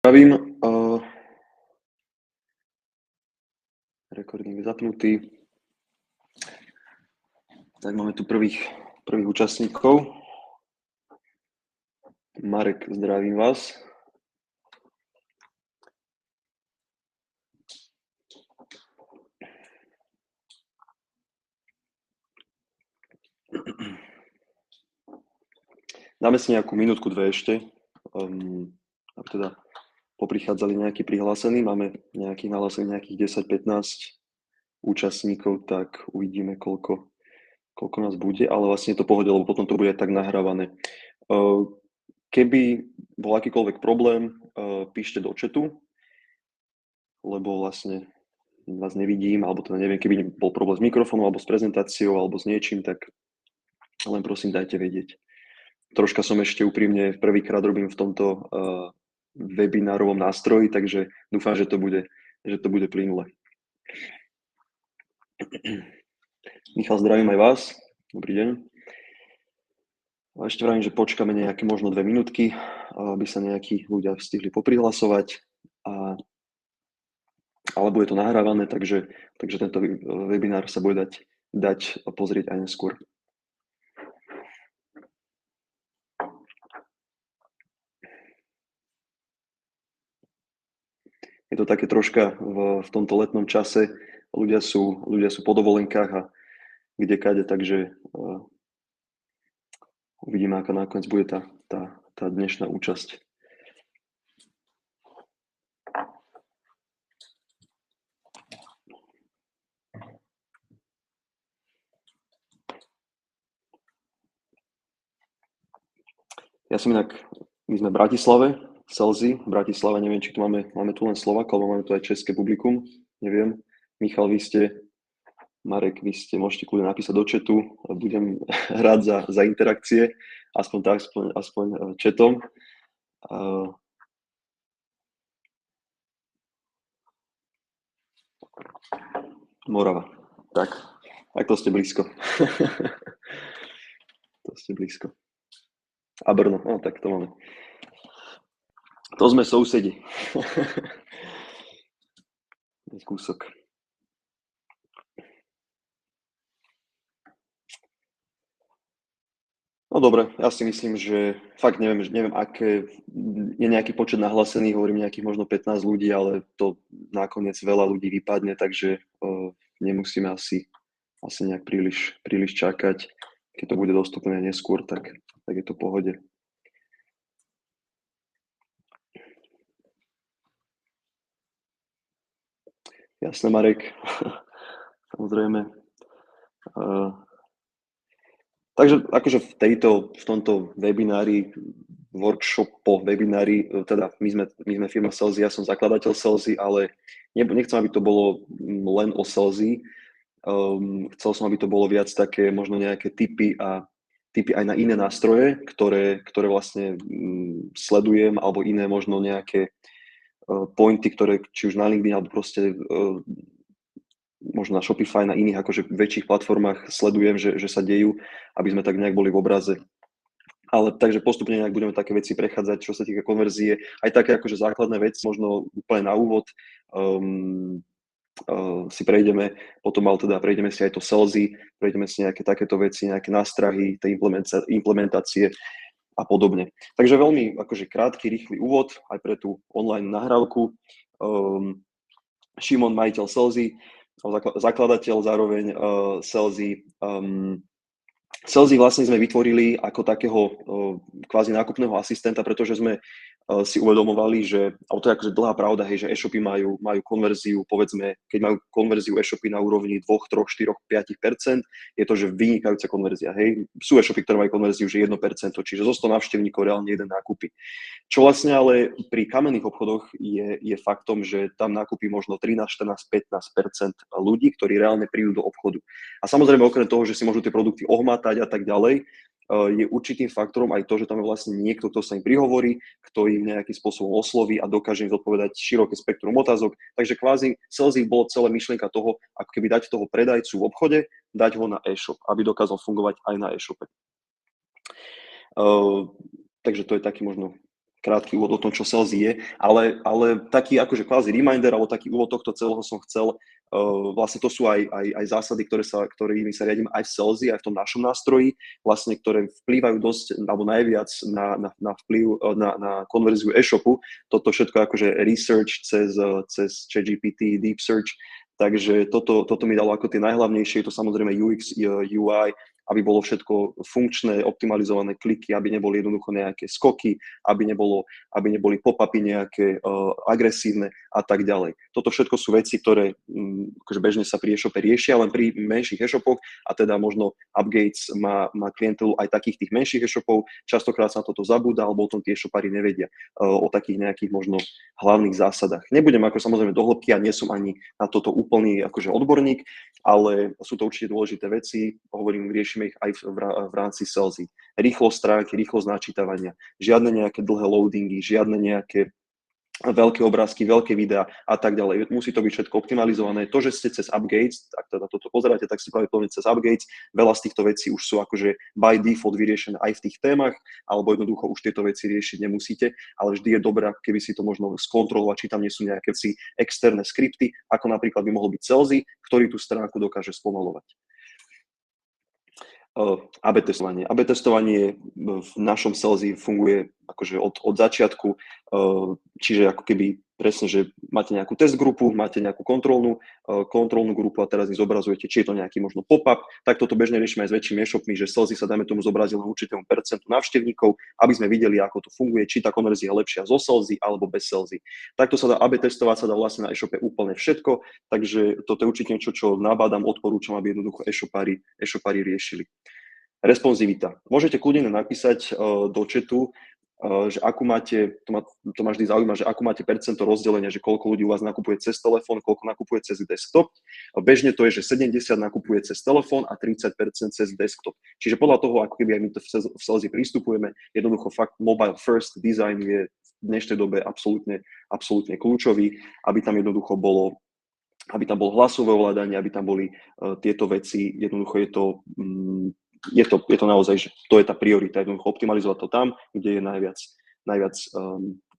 Zdravím, rekordník je zapnutý. Tak máme tu prvých účastníkov. Marek, zdravím vás. Dáme si nejakú minútku, dve ešte, aby teda poprichádzali nejakí prihlásení. Máme nejakých nahlásených nejakých 10-15 účastníkov, tak uvidíme, koľko nás bude, ale vlastne je to pohode, lebo potom to bude tak nahrávané. Keby bol akýkoľvek problém, píšte do chatu, lebo vlastne vás nevidím, alebo teda neviem, keby bol problém s mikrofónom, alebo s prezentáciou, alebo s niečím, tak len prosím dajte vedieť. Troška som ešte úprimne prvýkrát robím v tomto webinárovom nástroji, takže dúfam, že to bude plynulé. Michal, zdravím aj vás. Dobrý deň. A ešte vravím, že počkáme nejaké možno 2 minútky, aby sa nejakí ľudia stihli poprihlasovať. Ale bude to nahrávané, takže tento webinár sa bude dať pozrieť aj neskôr. Je to také troška v tomto letnom čase, ľudia sú po dovolenkách a kdekade, takže uvidíme, aká nakoniec bude tá dnešná účasť. My sme v Bratislave, Celzi, v Bratislave, neviem, či tu máme tu len Slovákov, alebo máme tu aj české publikum, neviem. Michal, Marek, môžete kľudne napísať do chatu, budem rád za interakcie, aspoň chatom. Morava, tak to ste blízko. To ste blízko. A Brno, no tak to máme. To sme sousedi. Kúsok. No dobre, ja si myslím, že fakt neviem, aké je nejaký počet nahlásených, hovorím nejakých možno 15 ľudí, ale to nakoniec veľa ľudí vypadne, takže nemusíme asi nejak príliš čakať. Keď to bude dostupné neskôr, tak je to v pohode. Jasné, Marek. Samozrejme. Takže akože v tomto webinári, webinári, teda my sme firma Celzi, ja som zakladateľ Celzi, ale nechcem, aby to bolo len o Celzi. Chcel som, aby to bolo viac také možno nejaké tipy aj na iné nástroje, ktoré vlastne sledujem, alebo iné možno nejaké pointy, ktoré či už na LinkedIn, alebo proste možno na Shopify, na iných akože väčších platformách sledujem, že sa dejú, aby sme tak nejak boli v obraze. Ale takže postupne nejak budeme také veci prechádzať, čo sa týka konverzie, aj také akože základné veci, možno úplne na úvod si prejdeme, potom ale teda prejdeme si aj to Celzi, prejdeme si nejaké takéto veci, nejaké nástrahy, tie implementácie a podobne. Takže veľmi akože krátky, rýchly úvod aj pre tú online nahrávku. Šimon, majiteľ Celzi, zakladateľ zároveň Celzi. Celzi vlastne sme vytvorili ako takého kvázi nákupného asistenta, pretože sme si uvedomovali, ale to je akože dlhá pravda, hej, že e-shopy majú konverziu, povedzme, keď majú konverziu e-shopy na úrovni 2, 3, 4, 5%, je to, že vynikajúca konverzia, hej. Sú e-shopy, ktoré majú konverziu, že 1%, čiže zo 100 návštevníkov reálne jeden nákupy. Čo vlastne ale pri kamenných obchodoch je faktom, že tam nákupí možno 13, 14, 15% ľudí, ktorí reálne prídu do obchodu. A samozrejme, okrem toho, že si môžu tie produkty ohmatať a tak ďalej, je určitým faktorom aj to, že tam je vlastne niekto, kto sa im prihovorí, kto ich nejakým spôsobom osloví a dokáže im zodpovedať široké spektrum otázok. Takže kvázi Celzi bolo celé myšlienka toho, ako keby dať toho predajcu v obchode, dať ho na e-shop, aby dokázal fungovať aj na e-shope. Takže to je taký možno krátky úvod o tom, čo Celsi je, ale taký akože kvázi reminder, alebo taký úvod tohto celého som chcel. Vlastne to sú aj zásady, ktorými sa riadím aj v Celsi, aj v tom našom nástroji, vlastne, ktoré vplývajú dosť, alebo najviac na vplyv, na konverziu e-shopu. Toto všetko akože research cez ChatGPT, Deep Search, takže toto mi dalo ako tie najhlavnejšie, je to samozrejme UX, UI, aby bolo všetko funkčné, optimalizované kliky, aby neboli jednoducho nejaké skoky, aby neboli pop-upy nejaké agresívne a tak ďalej. Toto všetko sú veci, ktoré akože bežne sa pri e-shope riešia, len pri menších e-shopoch, a teda možno Upgates má klientelu aj takých tých menších e-shopov, častokrát sa na toto zabúda, alebo o tom tie e-shopári nevedia, o takých nejakých možno hlavných zásadách. Nebudem ako samozrejme do hĺbky, ja nie som ani na toto úplný akože odborník, ale sú to určite dôležité veci, hovorím, riešime ich aj v rámci Celsi. Rýchlosť stránky, rýchlosť načítavania, žiadne nejaké dlhé loadingy, žiadne nejaké veľké obrázky, veľké videá a tak ďalej. Musí to byť všetko optimalizované. To, že ste cez Upgates, ak teda toto pozeráte, tak si pravdepodobne cez Upgates, veľa z týchto vecí už sú akože by default vyriešené aj v tých témach, alebo jednoducho už tieto veci riešiť nemusíte, ale vždy je dobré, keby si to možno skontrolovať, či tam nie sú nejaké externé skripty, ako napríklad by mohol byť Celsi, ktorý tú stránku dokáže spomalovať. AB testovanie. AB testovanie v našom Celsi funguje akože od začiatku, čiže ako keby presne, že máte nejakú test grupu, máte nejakú kontrolnú grupu a teraz ich zobrazujete, či je to nejaký možno pop-up, tak toto bežne riešime aj s väčšími e-shopmi, že Celsi sa dajme tomu zobrazil na určitému percentu návštevníkov, aby sme videli, ako to funguje, či tá konverzia je lepšia zo Celsi alebo bez Celsi. Takto sa dá AB testovať, sa dá vlastne na e-shope úplne všetko, takže toto je určite niečo, čo nabádam, odporúčam, aby jednoducho e-shopári riešili. Responsivita. Môžete kľudne napísať do chatu, že akú máte, to ma vždy zaujíma, že akú máte percento rozdelenia, že koľko ľudí u vás nakupuje cez telefón, koľko nakupuje cez desktop. Bežne to je, že 70 nakupuje cez telefón a 30% cez desktop. Čiže podľa toho, ako keby aj my to v Celsi pristupujeme, jednoducho fakt mobile first design je v dnešnej dobe absolútne kľúčový, aby tam jednoducho bolo, aby tam bolo hlasové ovládanie, aby tam boli tieto veci, jednoducho je to naozaj, že to je tá priorita, jednoducho optimalizovať to tam, kde je najviac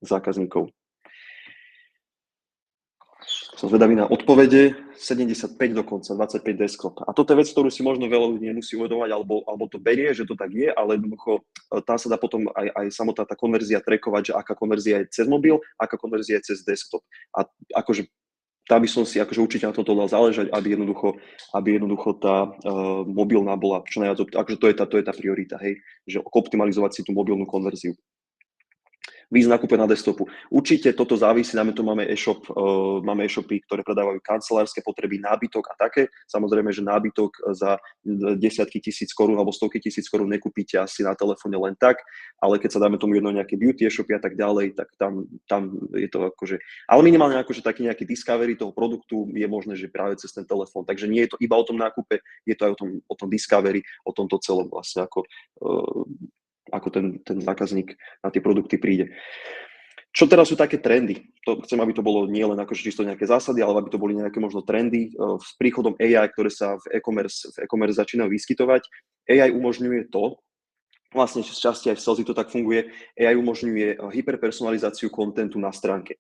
zákazníkov. Som zvedavý na odpovede, 75 dokonca, 25 desktop. A toto je vec, ktorú si možno veľa ľudí nemusí uvedomať, alebo to berie, že to tak je, ale jednoducho tam sa dá potom aj samotná tá konverzia trackovať, že aká konverzia je cez mobil, aká konverzia je cez desktop. A akože tá by som si akože určite na toto dal záležať, aby jednoducho tá mobilná bola čo najviac, akože to je tá priorita, hej, že optimalizovať si tú mobilnú konverziu. Víc nakúpe na desktopu. Určite toto závisí, najmä tu máme e-shopy, ktoré predávajú kancelárske potreby, nábytok a také. Samozrejme, že nábytok za desiatky tisíc korún alebo stovky tisíc korún nekúpite asi na telefóne len tak, ale keď sa dáme tomu jedno nejaké beauty e-shopy a tak ďalej, tak tam je to akože, ale minimálne akože taký nejaký discovery toho produktu je možné, že práve cez ten telefón. Takže nie je to iba o tom nákupe, je to aj o tom discovery, o tomto celom vlastne, ako ten zákazník na tie produkty príde. Čo teraz sú také trendy? Chcem, aby to bolo nie len akože čisto nejaké zásady, ale aby to boli nejaké možno trendy. S príchodom AI, ktoré sa v e-commerce začínajú vyskytovať, AI umožňuje to, vlastne z časti aj v Celsi to tak funguje, AI umožňuje hyperpersonalizáciu kontentu na stránke.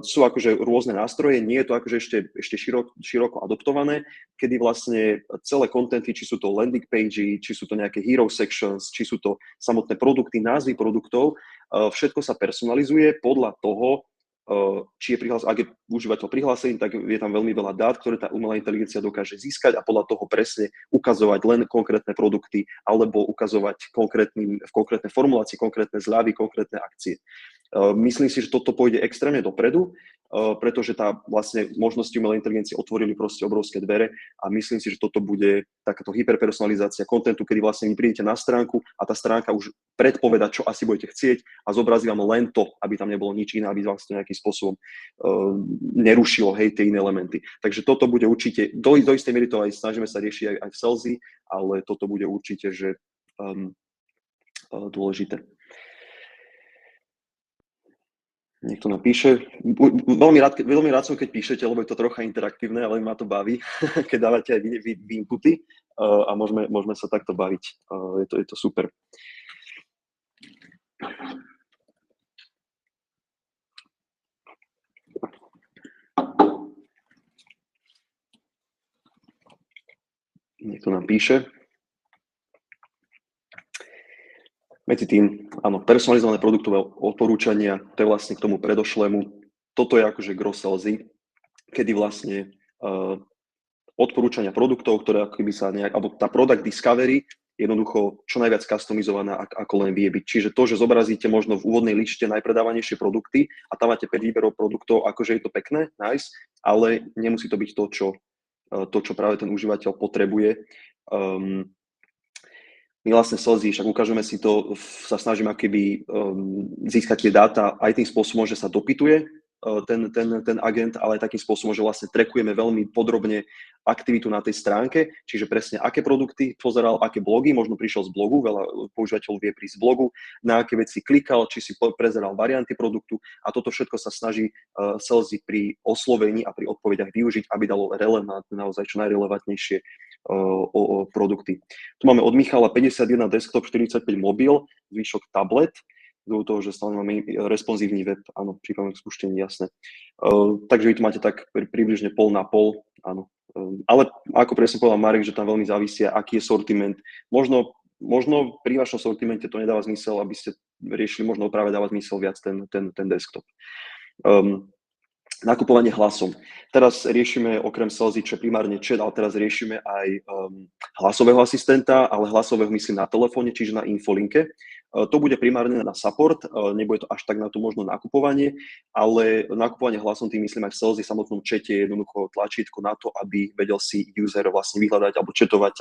Sú akože rôzne nástroje, nie je to akože ešte široko adoptované, kedy vlastne celé kontenty, či sú to landing page, či sú to nejaké hero sections, či sú to samotné produkty, názvy produktov, všetko sa personalizuje podľa toho, či je ak je užívateľ prihlásený, tak je tam veľmi veľa dát, ktoré tá umelá inteligencia dokáže získať a podľa toho presne ukazovať len konkrétne produkty alebo ukazovať v konkrétnej formulácii, konkrétne zľavy, konkrétne akcie. Myslím si, že toto pôjde extrémne dopredu, pretože tá vlastne možnosti umelej inteligencie otvorili proste obrovské dvere a myslím si, že toto bude takáto hyperpersonalizácia kontentu, kedy vlastne vy prídete na stránku a tá stránka už predpoveda, čo asi budete chcieť a zobrazí vám len to, aby tam nebolo nič iné, aby vás to nejakým spôsobom nerušilo, hej, tie iné elementy. Takže toto bude určite, do istej miery to aj snažíme sa riešiť aj v Celsi, ale toto bude určite, že dôležité. Niekto napíše. Veľmi rád som, keď píšete, lebo je to trocha interaktívne, ale ma to baví, keď dávate aj vy inputy a môžeme sa takto baviť. Je to super. niekto nám píše. Medzi tým, áno, personalizované produktové odporúčania, to je vlastne k tomu predošlému. Toto je akože gros salesy, kedy vlastne odporúčania produktov, ktoré ako keby sa nejak, alebo tá product discovery jednoducho čo najviac customizovaná, ako len vie byť. Čiže to, že zobrazíte možno v úvodnej lište najpredávanejšie produkty a tam máte 5 výberov produktov, akože je to pekné, nice, ale nemusí to byť to, čo práve ten užívateľ potrebuje. My vlastne salesy, však ukážeme si to, sa snažíme akoby získať tie dáta aj tým spôsobom, že sa dopytuje ten agent, ale aj takým spôsobom, že vlastne trackujeme veľmi podrobne aktivitu na tej stránke, čiže presne aké produkty pozeral, aké blogy, možno prišiel z blogu, veľa používateľov vie prísť z blogu, na aké veci klikal, či si prezeral varianty produktu a toto všetko sa snaží salesy pri oslovení a pri odpovediach využiť, aby dalo relevantné, naozaj čo najrelevantnejšie produkty. Tu máme od Michala 51 desktop, 45 mobil, zvyšok tablet, do toho, že stále máme responsívny web, áno, prípadne k spúštení, jasné. Takže vy tu máte tak približne pol na pol, áno. Ale ako presne povedal Marek, že tam veľmi závisia, aký je sortiment. Možno pri vašom sortimente to nedáva zmysel, aby ste riešili, možno práve dáva zmysel viac ten desktop. Nakupovanie hlasom. Teraz riešime okrem salesy, čo primárne chat, ale teraz riešime aj hlasového asistenta, ale hlasového myslím na telefóne, čiže na infolinke. To bude primárne na support, nebude to až tak na to možno nakupovanie, ale nakupovanie hlasom tým myslím aj v salesy, samotnom chate je jednoducho tlačítko na to, aby vedel si user vlastne vyhľadať alebo chatovať,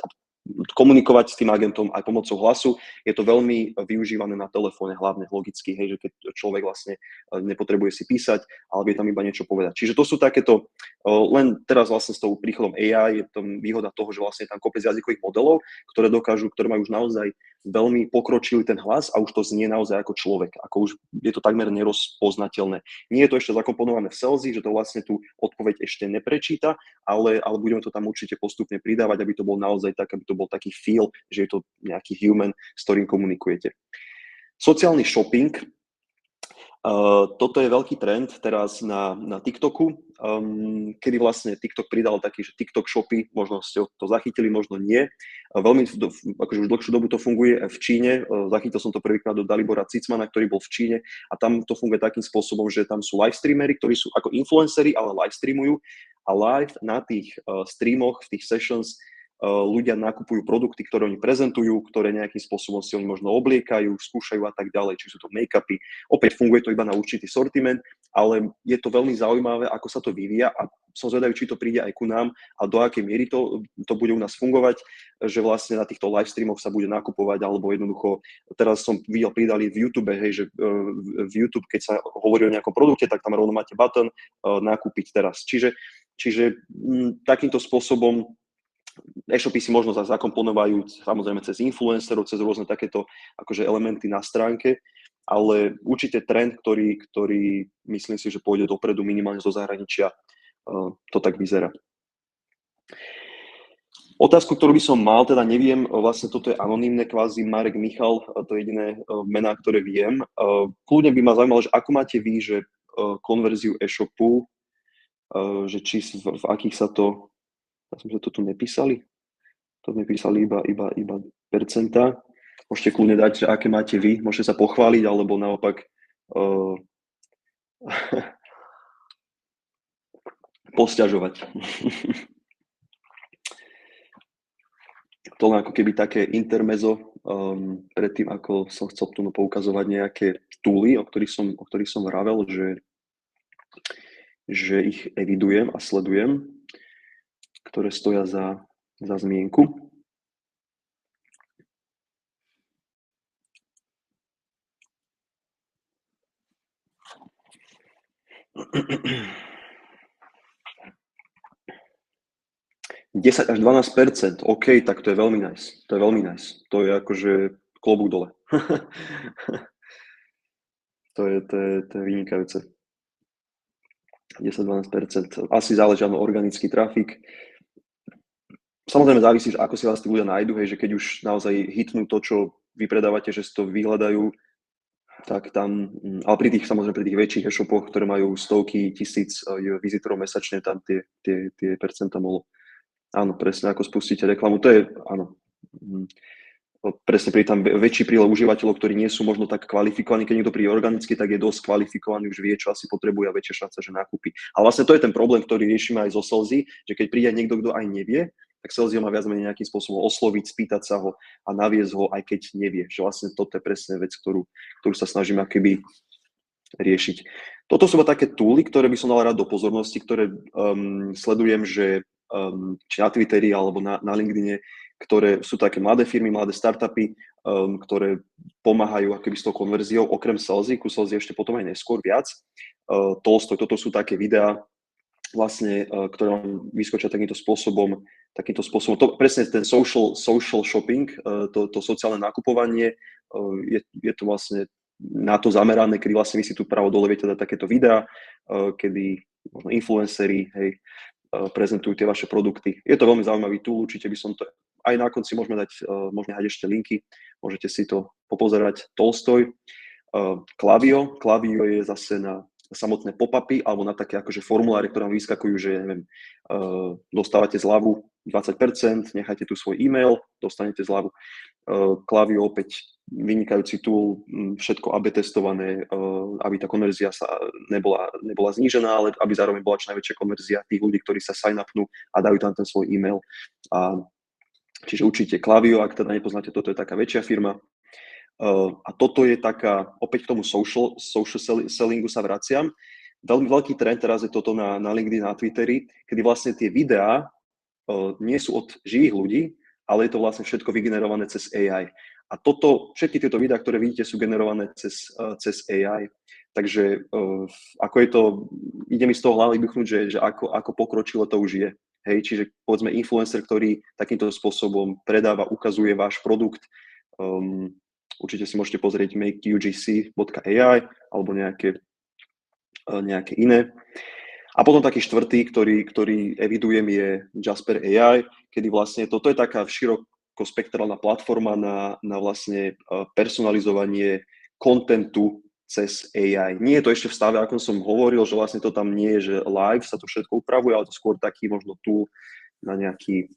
komunikovať s tým agentom aj pomocou hlasu. Je to veľmi využívané na telefóne, hlavne logicky, hej, že keď človek vlastne nepotrebuje si písať, ale vie tam iba niečo povedať. Čiže to sú takéto, len teraz vlastne s tou príchodom AI je to výhoda toho, že vlastne je tam kopec jazykových modelov, ktoré majú už naozaj veľmi pokročilý ten hlas a už to znie naozaj ako človek, ako už je to takmer nerozpoznateľné. Nie je to ešte zakomponované v salesy, že to vlastne tú odpoveď ešte neprečíta, ale budeme to tam určite postupne pridávať, aby to bol naozaj tak, aby to bol taký feel, že je to nejaký human, s ktorým komunikujete. Sociálny shopping. Toto je veľký trend teraz na TikToku, kedy vlastne TikTok pridal taký, že TikTok shopy, možno ste to zachytili, možno nie. Veľmi, akože už dlhšiu dobu to funguje v Číne. Zachytil som to prvýkrát do Dalibora Cicmana, ktorý bol v Číne a tam to funguje takým spôsobom, že tam sú live streamery, ktorí sú ako influenceri, ale live streamujú a live na tých streamoch, v tých sessions ľudia nakupujú produkty, ktoré oni prezentujú, ktoré nejakým spôsobom si oni možno obliekajú, skúšajú a tak ďalej, či sú to make-upy. Opäť funguje to iba na určitý sortiment, ale je to veľmi zaujímavé, ako sa to vyvíja a som zvedavý, či to príde aj ku nám a do akej miery to bude u nás fungovať, že vlastne na týchto live streamoch sa bude nakupovať, alebo jednoducho, teraz som videl, pridali v YouTube, hej, že v YouTube, keď sa hovorí o nejakom produkte, tak tam rovno máte button nakúpiť teraz. Čiže takýmto spôsobom e-shopy si možno zakomponovajú samozrejme cez influencerov, cez rôzne takéto akože elementy na stránke, ale určite trend, ktorý myslím si, že pôjde dopredu minimálne zo zahraničia, to tak vyzerá. Otázku, ktorú by som mal, teda neviem, vlastne toto je anonymné, kvázi Marek Michal, to je jediné mená, ktoré viem. Kľudne by ma zaujímalo, že ako máte vy, že konverziu e-shopu, že či v akých sa to, ja som sa to tu nepísali, to sme písali iba percentá. Môžete kľudne dať, že aké máte vy, môžete sa pochváliť, alebo naopak posťažovať. To len ako keby také intermezo, predtým ako som chcel tu poukazovať nejaké tooly, o ktorých som vravel, že ich evidujem a sledujem, ktoré stoja za zmienku. $10 až 12%, OK, tak to je veľmi nice. To je veľmi nice. To je akože klobúk dole. to je vynikajúce. 10-12%. Asi záleží na organický trafik. Samozrejme závisí, že ako si vás tí ľudia nájdu, hej, že keď už naozaj hitnú to, čo vy predávate, že si to vyhľadajú, tak tam, ale pri tých väčších e-shopoch, ktoré majú stovky tisíc vizitorov mesačne, tam tie percentá Áno, presne, ako spustíte reklamu, to je, áno. Presne, pri tam väčší prílev užívateľov, ktorí nie sú možno tak kvalifikovaní, keď niekto príde organicky, tak je dosť kvalifikovaný, už vie, čo asi potrebuje a väčšia šanca, že nakúpi. A vlastne to je ten problém, ktorý riešime aj zo Selsy, že keď príde niekto, kto aj nevie, tak Selsy ho má viac menej nejakým spôsobom osloviť, spýtať sa ho a naviesť ho, aj keď nevie. Že vlastne toto je presne vec, ktorú sa snažíme akoby riešiť. Toto sú také túly, ktoré by som dal rád do pozornosti, ktoré sledujem, že či na Twitteri alebo na LinkedIne, ktoré sú také mladé firmy, mladé startupy, ktoré pomáhajú akoby s tou konverziou, okrem Selsy, ku Selsy ešte potom aj neskôr viac. Tolstoj, toto sú také videá, vlastne, ktoré vám vyskočia takýmto spôsobom. To, presne ten social shopping, to sociálne nakupovanie, je to vlastne na to zamerané, kedy vlastne vy si tu pravo dole viete dať takéto videá, kedy možno influenceri, hej, prezentujú tie vaše produkty. Je to veľmi zaujímavý tool, určite by som to aj na konci môžeme dať ešte linky, môžete si to popozerať. Tolstoj, Klaviyo je zase na samotné pop-upy alebo na také akože formuláre, ktoré vám vyskakujú, že neviem, dostávate zľavu 20%, nechajte tu svoj e-mail, dostanete zľavu. Klaviyo opäť vynikajúci tool, všetko AB testované, aby tá konverzia sa nebola znížená, ale aby zároveň bola čo najväčšia konverzia tých ľudí, ktorí sa sign-upnú a dajú tam ten svoj e-mail. Čiže určite Klaviyo, ak teda nepoznáte, toto je taká väčšia firma. A toto je taká, opäť k tomu social sellingu sa vraciam. Veľmi veľký trend teraz je toto na LinkedIn, na Twitteri, kedy vlastne tie videá nie sú od živých ľudí, ale je to vlastne všetko vygenerované cez AI. A všetky tieto videá, ktoré vidíte, sú generované cez AI. Takže ako je to, ide mi z toho hlavy vychnúť, že ako pokročilo to už je. Hej, čiže povedzme influencer, ktorý takýmto spôsobom predáva, ukazuje váš produkt. Určite si môžete pozrieť makeugc.ai alebo nejaké iné. A potom taký štvrtý, ktorý evidujem, je Jasper AI, kedy vlastne toto je taká širokospektrálna platforma na vlastne personalizovanie kontentu cez AI. Nie je to ešte v stave, ako som hovoril, že vlastne to tam nie je, že live sa to všetko upravuje, ale to skôr taký možno tool na nejaký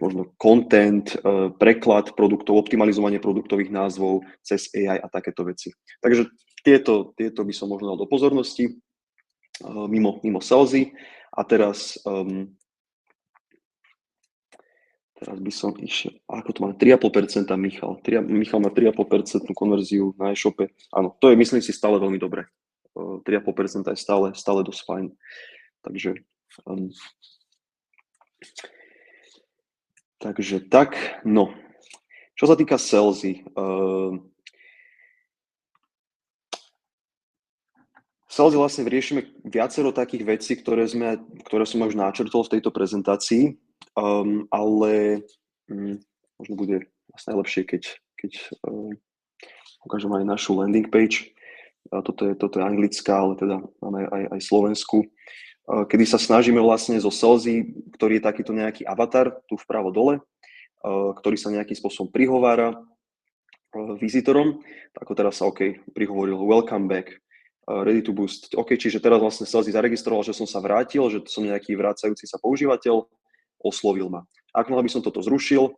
možno content, preklad produktov, optimalizovanie produktových názvov cez AI a takéto veci. Takže tieto by som možno dal do pozornosti mimo Selsy. A teraz by som išiel, ako to má, 3,5% Michal. Michal má 3,5% konverziu na e-shope. Áno, to je, myslím si, stále veľmi dobré. 3,5% je stále dosť fajn. Takže tak, no. Čo sa týka Selsy, Selsy vlastne riešime viacero takých vecí, ktoré som už načrtol v tejto prezentácii, ale možno bude vlastne najlepšie, keď ukážem aj našu landing page. Toto je anglická, ale teda máme aj slovenskú, kedy sa snažíme vlastne zo Selsy, ktorý je takýto nejaký avatar tu vpravo dole, ktorý sa nejakým spôsobom prihovára vizitorom, ako teraz sa prihovoril welcome back, ready to boost. Čiže teraz vlastne Selsy zaregistroval, že som sa vrátil, že som nejaký vracajúci sa používateľ, oslovil ma. Ak by som toto zrušil,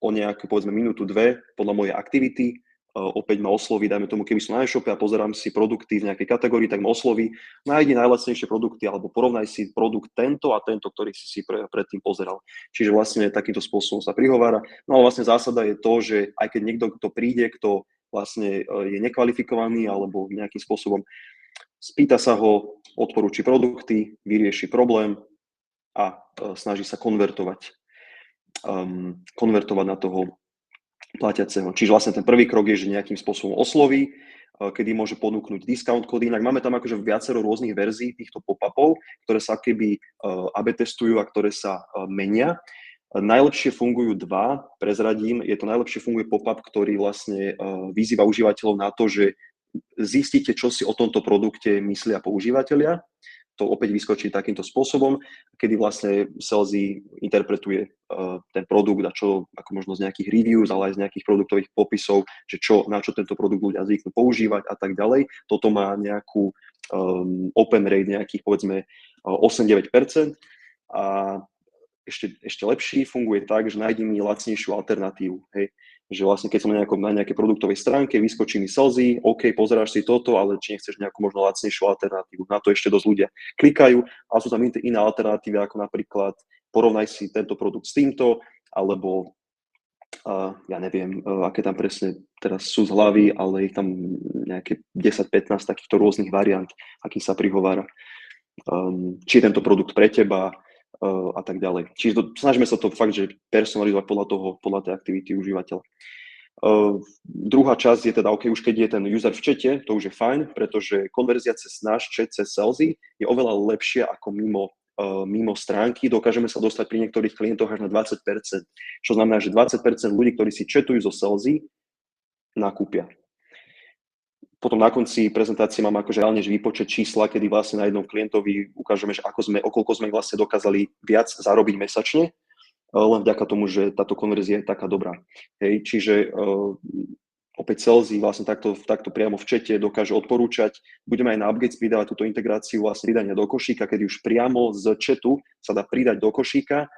o nejakú, povedzme, minútu, dve, podľa mojej aktivity, opäť ma osloví, dajme tomu, keby som na e-shope a pozerám si produkty v nejakej kategórii, tak ma osloví, nájdi najlacnejšie produkty alebo porovnaj si produkt tento a tento, ktorý si predtým pozeral. Čiže vlastne takýmto spôsobom sa prihovára. No ale vlastne zásada je to, že aj keď niekto, kto príde, kto vlastne je nekvalifikovaný alebo nejakým spôsobom spýta sa ho, odporúči produkty, vyrieši problém a snaží sa konvertovať na toho platiaceho. Čiže vlastne ten prvý krok je, že nejakým spôsobom osloví, kedy môže ponúknuť discount kódy. Inak máme tam akože viacero rôznych verzií týchto pop-upov, ktoré sa keby AB testujú a ktoré sa menia. Najlepšie fungujú dva, prezradím, najlepšie funguje pop-up, ktorý vlastne vyzýva užívateľov na to, že zistíte, čo si o tomto produkte myslia používateľia. To opäť vyskočí takýmto spôsobom, kedy vlastne Selsy interpretuje ten produkt a čo, ako možno z nejakých reviews, ale aj z nejakých produktových popisov, že na čo tento produkt ľudia zvyknú používať a tak ďalej. Toto má nejakú open rate nejakých, povedzme, 8-9%. A ešte lepší funguje tak, že nájdi mi lacnejšiu alternatívu. Hej. Že vlastne keď som na nejakej produktovej stránke, vyskočí mi Selsy, OK, pozeráš si toto, ale či nechceš nejakú možno lacnejšiu alternatívu. Na to ešte dosť ľudia klikajú, ale sú tam iné alternatívy, ako napríklad porovnaj si tento produkt s týmto, alebo ja neviem, aké tam presne teraz sú z hlavy, ale ich tam nejaké 10-15 takýchto rôznych variant, aký sa prihovára. Či je tento produkt pre teba a tak ďalej. Čiže snažíme sa to fakt, že personalizovať podľa tej aktivity užívateľa. Druhá časť je teda, OK, už keď je ten user v čete, to už je fajn, pretože konverzia cez náš chat, cez Selsy je oveľa lepšia ako mimo stránky. Dokážeme sa dostať pri niektorých klientoch až na 20%, čo znamená, že 20% ľudí, ktorí si chatujú zo Selsy, nakúpia. Potom na konci prezentácie mám akože reálne výpočet čísla, kedy vlastne na jednom klientovi ukážeme, že okoľko sme vlastne dokázali viac zarobiť mesačne, len vďaka tomu, že táto konverzia je taká dobrá. Hej, čiže opäť Selsy vlastne takto priamo v čete dokáže odporúčať. Budeme aj na Upgates pridávať túto integráciu vlastne pridania do košíka, kedy už priamo z chatu sa dá pridať do košíka,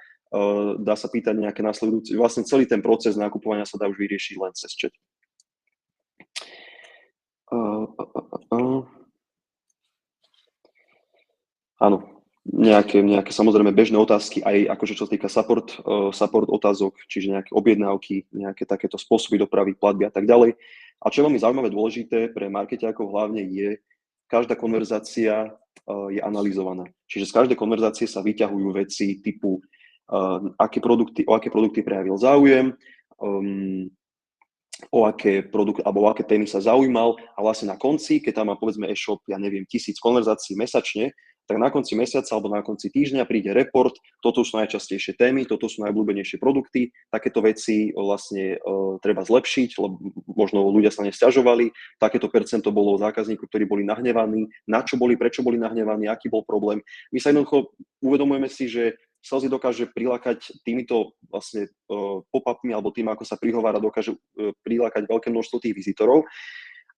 dá sa pýtať nejaké nasledujúce. Vlastne celý ten proces nakupovania sa dá už vyriešiť len cez chat. Áno, nejaké samozrejme bežné otázky, aj akože čo sa týka support otázok, čiže nejaké objednávky, nejaké takéto spôsoby dopravy, platby a tak ďalej. A čo je veľmi zaujímavé, dôležité pre markeťákov hlavne je, každá konverzácia je analyzovaná. Čiže z každej konverzácie sa vyťahujú veci typu, o aké produkty prejavil záujem, o aké produkty alebo o aké témy sa zaujímal a vlastne na konci, keď tam má povedzme e-shop, ja neviem, 1000 konverzácií mesačne, tak na konci mesiaca alebo na konci týždňa príde report, toto sú najčastejšie témy, toto sú najobľúbenejšie produkty, takéto veci vlastne treba zlepšiť, lebo možno ľudia sa nesťažovali, takéto percento bolo zákazníkov, ktorí boli nahnevaní, na čo boli, prečo boli nahnevaní, aký bol problém. My sa jednoducho uvedomujeme si, že Selsy dokáže prilákať týmito vlastne pop-upmi alebo tým, ako sa prihovára, dokáže prilákať veľké množstvo tých vizitorov.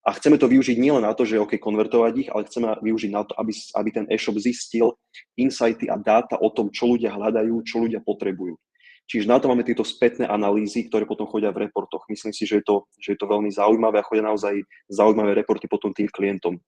A chceme to využiť nielen na to, že OK, konvertovať ich, ale chceme využiť na to, aby ten e-shop zistil insighty a dáta o tom, čo ľudia hľadajú, čo ľudia potrebujú. Čiže na to máme tieto spätné analýzy, ktoré potom chodia v reportoch. Myslím si, že je to veľmi zaujímavé a chodia naozaj zaujímavé reporty potom tým klientom.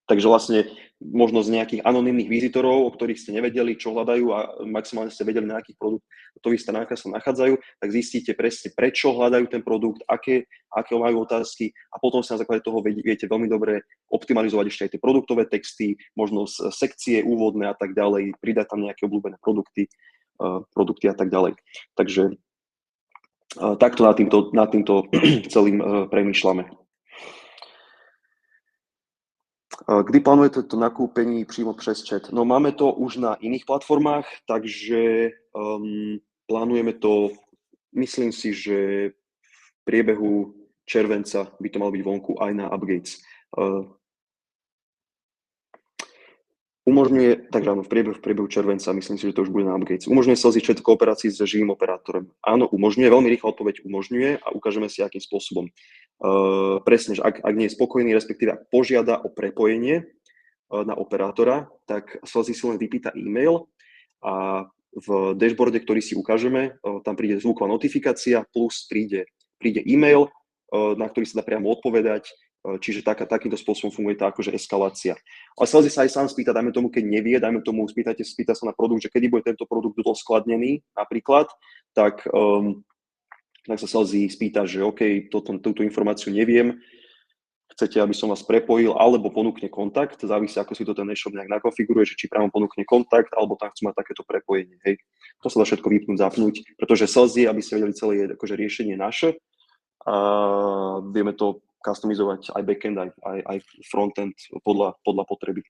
Takže vlastne možno z nejakých anonymných vizitorov, o ktorých ste nevedeli, čo hľadajú a maximálne ste vedeli, na akých produktových stránkach sa nachádzajú, tak zistíte presne, prečo hľadajú ten produkt, aké majú otázky a potom sa na základe toho viete veľmi dobre optimalizovať ešte aj tie produktové texty, možno sekcie úvodné a tak ďalej, pridať tam nejaké obľúbené produkty a tak ďalej. Takže takto nad týmto celým premýšľame. Kdy plánujete to nakúpenie prímo přes chat? No máme to už na iných platformách, takže plánujeme to, myslím si, že v priebehu červenca by to malo byť vonku aj na Upgates. Umožňuje, takže áno, v priebehu červenca, myslím si, že to už bude na Upgates. Umožňuje Selsy chat v kooperácii s živým operátorom. Áno, umožňuje, veľmi rýchla odpoveď umožňuje a ukážeme si, akým spôsobom. Presne, že ak nie je spokojný, respektíve ak požiada o prepojenie na operátora, tak Selsy si len vypýta e-mail a v dashboarde, ktorý si ukážeme, tam príde zvuková notifikácia plus príde e-mail, na ktorý sa dá priamo odpovedať. Čiže takýmto spôsobom funguje tá akože eskalácia. Ale Selsy sa aj sám spýta, dajme tomu, keď nevie, spýta sa na produkt, že kedy bude tento produkt doskladnený napríklad, tak sa Selsy spýta, že OK, túto informáciu neviem, chcete, aby som vás prepojil, alebo ponúkne kontakt, závisí, ako si to ten e-shop nejak nakonfiguruje, že či priamo ponúkne kontakt, alebo tam chcú mať takéto prepojenie. Hej. To sa dá všetko vypnúť, zapnúť, pretože Selsy, aby ste vedeli, celé je akože riešenie naše a vieme to customizovať aj backend, aj frontend podľa potreby.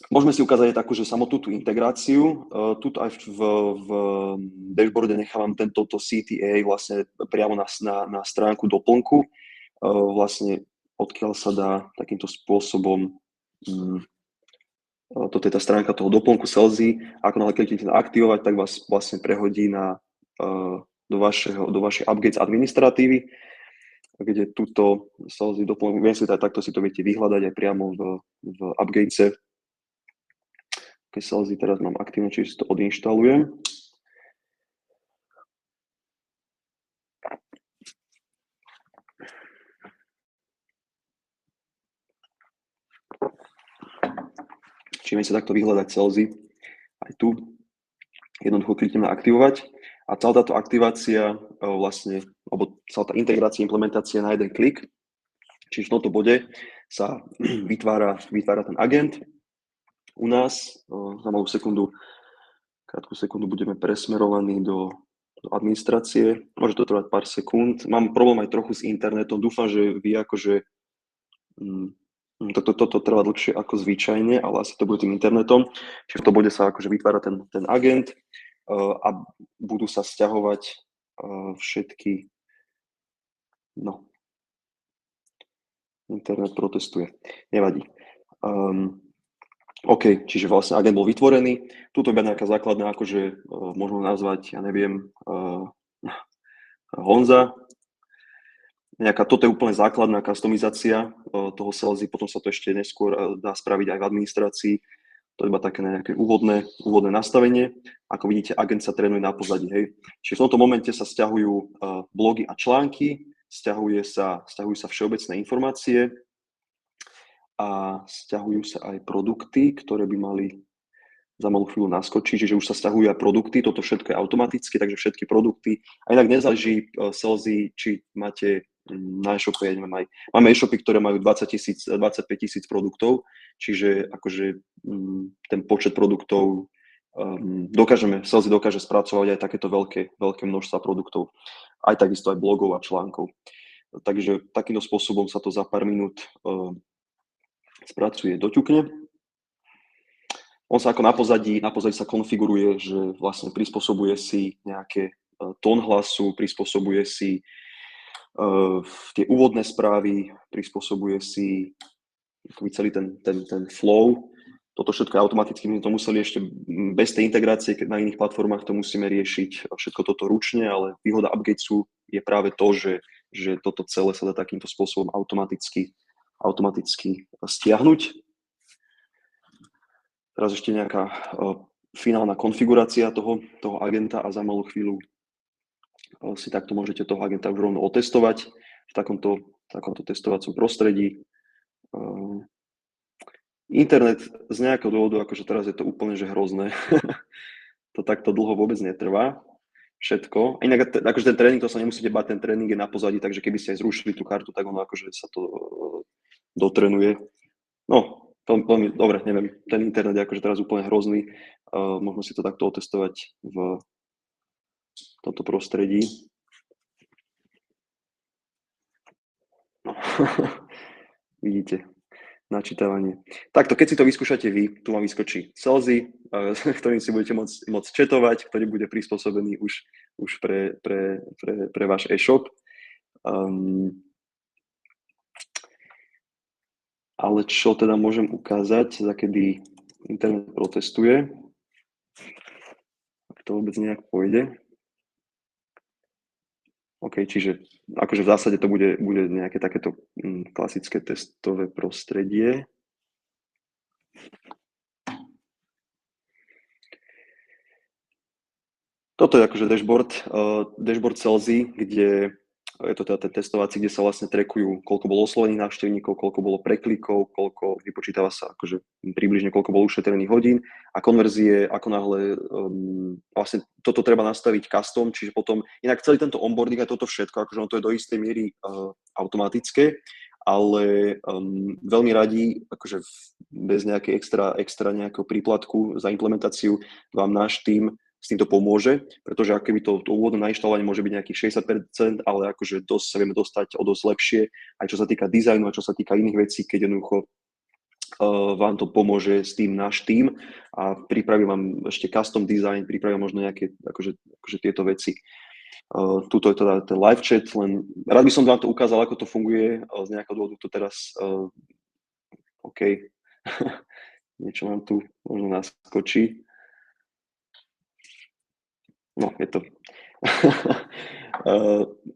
Môžeme si ukázať takú, že samotnú tú integráciu. Tuto aj v dashboarde nechávam tento CTA vlastne priamo na stránku doplnku. Vlastne odkiaľ sa dá takýmto spôsobom, toto je tá stránka toho doplnku Selsy, ako náhle kliknete na aktivovať, tak vás vlastne prehodí do vašej Upgates administratívy. kde túto Salesy doplňujem. Viem si takto si to viete vyhľadať aj priamo v Upgatese. Keď Salesy teraz mám aktívne, čiže si to odinštalujem. Čiže viem si takto vyhľadať Salesy aj tu. Jednoducho kliknem na aktivovať a celá táto aktivácia vlastne, alebo celá tá integrácia, implementácia na jeden klik. Čiže v tomto bode sa vytvára ten agent. U nás za malú sekundu, krátku sekundu budeme presmerovaní do administrácie. Môže to trvať pár sekúnd. Mám problém aj trochu s internetom. Dúfam, že vy akože toto trvá dlhšie ako zvyčajne, ale asi to bude tým internetom. Čiže v tom bode sa akože vytvára ten agent a budú sa sťahovať všetky. No. Internet protestuje. Nevadí. OK, čiže vlastne agent bol vytvorený. Tuto je nejaká základná, akože môžeme nazvať, ja neviem, Honza. Toto je úplne základná customizácia toho Salesy, potom sa to ešte neskôr dá spraviť aj v administrácii. To je iba také nejaké úvodné nastavenie. Ako vidíte, agent sa trénuje na pozadí. Hej. Čiže v tomto momente sa sťahujú blogy a články, sťahujú sa všeobecné informácie a sťahujú sa aj produkty, ktoré by mali za malú chvíľu naskočiť, čiže už sa sťahujú aj produkty, toto všetko je automaticky, takže všetky produkty. A inak nezáleží Salesy, či máte na e-shope, máme e-shopy, ktoré majú 25 000 produktov, čiže akože ten počet produktov Salesy dokáže spracovať aj takéto veľké množstva produktov, aj takisto aj blogov a článkov. Takže takýmto spôsobom sa to za pár minút spracuje, doťukne. On sa ako na pozadí sa konfiguruje, že vlastne prispôsobuje si nejaké tón hlasu, prispôsobuje si tie úvodné správy, prispôsobuje si celý ten flow. Toto všetko je automaticky, my to museli ešte bez tej integrácie, keď na iných platformách to musíme riešiť všetko toto ručne, ale výhoda Upgatesu je práve to, že toto celé sa dá takýmto spôsobom automaticky stiahnuť. Teraz ešte nejaká finálna konfigurácia toho agenta a za malú chvíľu si takto môžete toho agenta už rovno otestovať v takomto testovacom prostredí. Internet z nejakého dôvodu, akože teraz je to úplne že hrozné. To takto dlho vôbec netrvá. Všetko. Inak akože ten tréning, to sa nemusíte báť, ten tréning je na pozadí, takže keby ste aj zrušili tú kartu, tak ono akože sa to dotrenuje. No, veľmi dobre, neviem, ten internet je akože teraz úplne hrozný. Možno si to takto otestovať v tomto prostredí. No. Vidíte, načítavanie. Takto, keď si to vyskúšate vy, tu vám vyskočí Salesy, ktorým si budete môcť chatovať, ktorý bude prispôsobený už pre váš e-shop. Ale čo teda môžem ukázať, za kedy internet protestuje, ak to vôbec nejak pôjde. OK, čiže akože v zásade to bude nejaké takéto klasické testové prostredie. Toto je akože dashboard Salesy, kde je to teda ten testovací, kde sa vlastne trackujú, koľko bolo oslovených návštevníkov, koľko bolo preklikov, vypočítava sa akože približne koľko bolo ušetrených hodín a konverzie, ako náhle vlastne toto treba nastaviť custom, čiže potom, inak celý tento onboarding a toto všetko, akože to je do istej miery automatické, ale veľmi radi, akože bez nejakej extra nejakého príplatku za implementáciu vám náš tím s týmto pomôže, pretože ak keby to úvodné nainštalovanie môže byť nejakých 60%, ale akože sa vieme dostať o dosť lepšie, aj čo sa týka dizajnu a čo sa týka iných vecí, keď jednoducho vám to pomôže s tým náš tím a pripraví vám ešte custom design, pripraví možno nejaké akože tieto veci. Tuto je teda ten live chat, len rád by som vám to ukázal, ako to funguje, z nejakého dôvodu to teraz OK, niečo vám tu možno naskočí. No, je to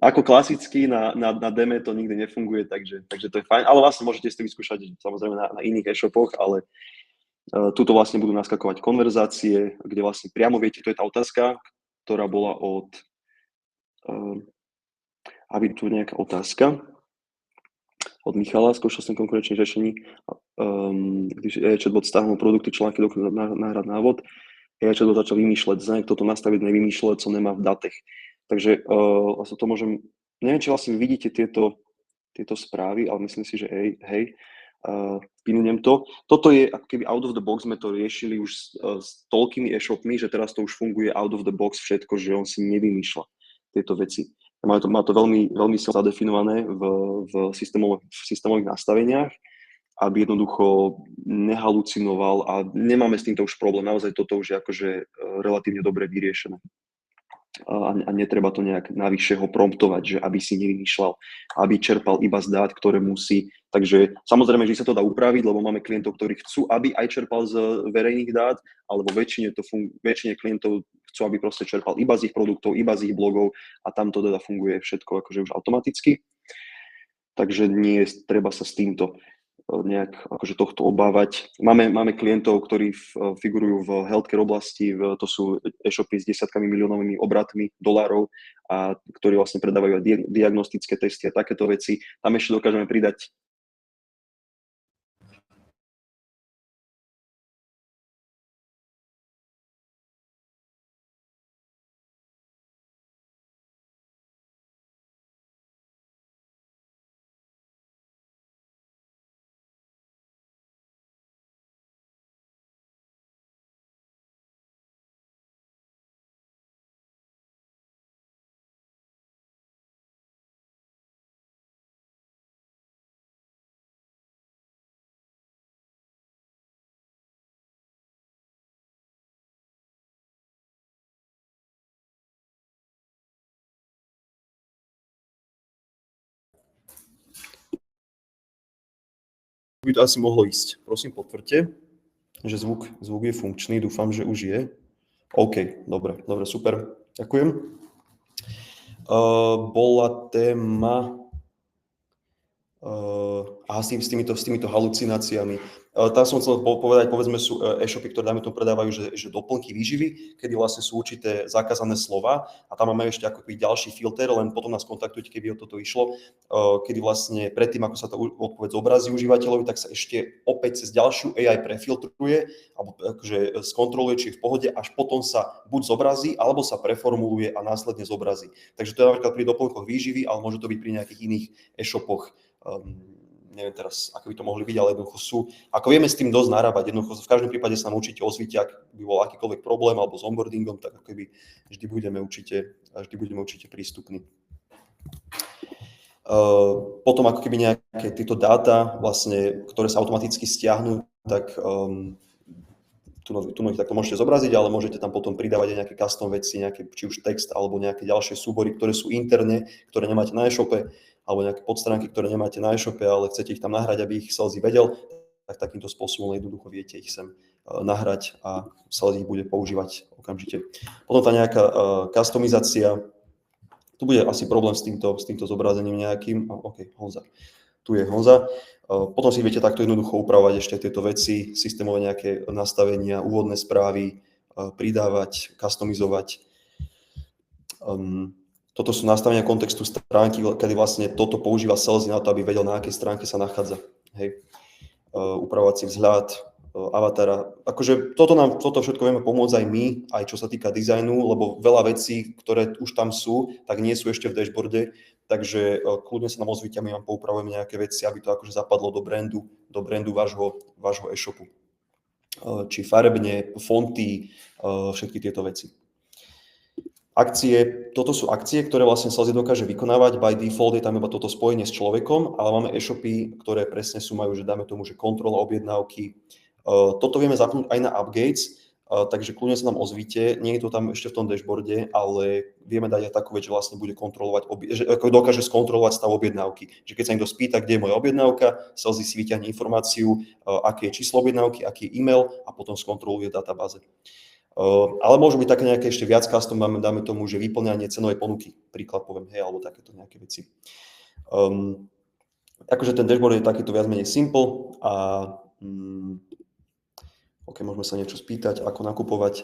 Ako klasicky na deme to nikdy nefunguje, takže to je fajn, ale vlastne môžete si to vyskúšať samozrejme na iných e-shopoch, ale tuto vlastne budú naskakovať konverzácie, kde vlastne priamo viete, to je tá otázka, ktorá bola od aby tu nejaká otázka od Michala, skúšal som konkurenčných riešení, když chatbot stáhnul produkty, články, náhrad návod, chatbot začal vymýšľať, kto to nastaviť, nevymýšľať, co nemá v datech. Takže vlastne to môžem, neviem, či vlastne vidíte tieto správy, ale myslím si, že hej, pinujem to. Toto je ako keby out of the box, sme to riešili už s toľkými e-shopmi, že teraz to už funguje out of the box všetko, že on si nevymýšľa tieto veci. Má to veľmi, veľmi silno zadefinované v systémových nastaveniach, aby jednoducho nehalucinoval a nemáme s týmto už problém. Naozaj toto už je akože relatívne dobre vyriešené. A netreba to nejak navyše ho promptovať, že aby si nevymýšľal, aby čerpal iba z dát, ktoré musí. Takže samozrejme, že sa to dá upraviť, lebo máme klientov, ktorí chcú, aby aj čerpal z verejných dát, alebo väčšine klientov chcú, aby proste čerpal iba z ich produktov, iba z ich blogov a tam to teda funguje všetko akože už automaticky. Takže nie je treba sa s týmto nejak akože tohto obávať. Máme klientov, ktorí figurujú v healthcare oblasti, to sú e-shopy s desiatkami miliónovými obratmi dolárov a ktorí vlastne predávajú aj diagnostické testy a takéto veci. Tam ešte dokážeme pridať by to asi mohlo ísť. Prosím, potvrďte, že zvuk je funkčný. Dúfam, že už je. OK, dobre, super. Ďakujem. Bola téma s týmito halucináciami. Tam som chcel povedať, povedzme sú e-shopy, ktoré dáme tomu predávajú, že doplnky výživy, kedy vlastne sú určité zakázané slova a tam máme ešte ako ďalší filter, len potom nás kontaktujte, keby o toto išlo, kedy vlastne predtým, ako sa to odpoveď zobrazí užívateľovi, tak sa ešte opäť cez ďalšiu AI prefiltruje, alebo akože skontroluje, či je v pohode, až potom sa buď zobrazí, alebo sa preformuluje a následne zobrazí. Takže to je napríklad pri doplnkoch výživy, ale môže to byť pri nejakých iných e-shopoch. Neviem teraz, ako by to mohli byť, ale jednoducho sú. Ako vieme s tým dosť narábať, jednoducho v každom prípade sa nám určite osvíti, ak by bol akýkoľvek problém alebo s onboardingom, tak ako by vždy budeme určite prístupní. Potom ako keby nejaké tieto dáta, vlastne, ktoré sa automaticky stiahnu, tak tu takto môžete zobraziť, ale môžete tam potom pridávať aj nejaké custom veci, nejaké, či už text alebo nejaké ďalšie súbory, ktoré sú interne, ktoré nemáte na e-shope, alebo nejaké podstránky, ktoré nemáte na e-shope, ale chcete ich tam nahrať, aby ich sales vedel, tak takýmto spôsobom jednoducho viete ich sem nahrať a sales ich bude používať okamžite. Potom tá nejaká customizácia, tu bude asi problém s týmto zobrazením nejakým. OK, Honza. Tu je Honza. Potom si viete takto jednoducho upravovať ešte tieto veci, systémové nejaké nastavenia, úvodné správy, pridávať, customizovať. Toto sú nastavenia kontextu stránky, kedy vlastne toto používa sales na to, aby vedel, na akej stránke sa nachádza. Hej. Upravovať si vzhľad, avatara. Akože toto všetko vieme pomôcť aj my, aj čo sa týka dizajnu, lebo veľa vecí, ktoré už tam sú, tak nie sú ešte v dashboarde, takže kľudne sa nám ozvíte, my vám poupravujeme nejaké veci, aby to akože zapadlo do brandu vášho e-shopu. Či farebne, fonty, všetky tieto veci. Akcie, toto sú akcie, ktoré vlastne sales dokáže vykonávať, by default je tam iba toto spojenie s človekom, ale máme e-shopy, ktoré presne majú, že dáme tomu, že kontrola objednávky. Toto vieme zapnúť aj na upgates, takže kľudne sa nám ozvíte, nie je to tam ešte v tom dashboarde, ale vieme dať aj takú vec, že vlastne bude kontrolovať, že dokáže skontrolovať stav objednávky. Že keď sa niekto spýta, kde je moja objednávka, sales si vyťahne informáciu, aké je číslo objednávky, aký je e-mail a potom skontroluje v databáze. Ale môžu byť také nejaké ešte viac custom, dáme tomu, že vyplňanie cenovej ponuky, príklad poviem, hej, alebo takéto nejaké veci. Akože ten dashboard je takýto viac menej simple a OK, môžeme sa niečo spýtať, ako nakupovať.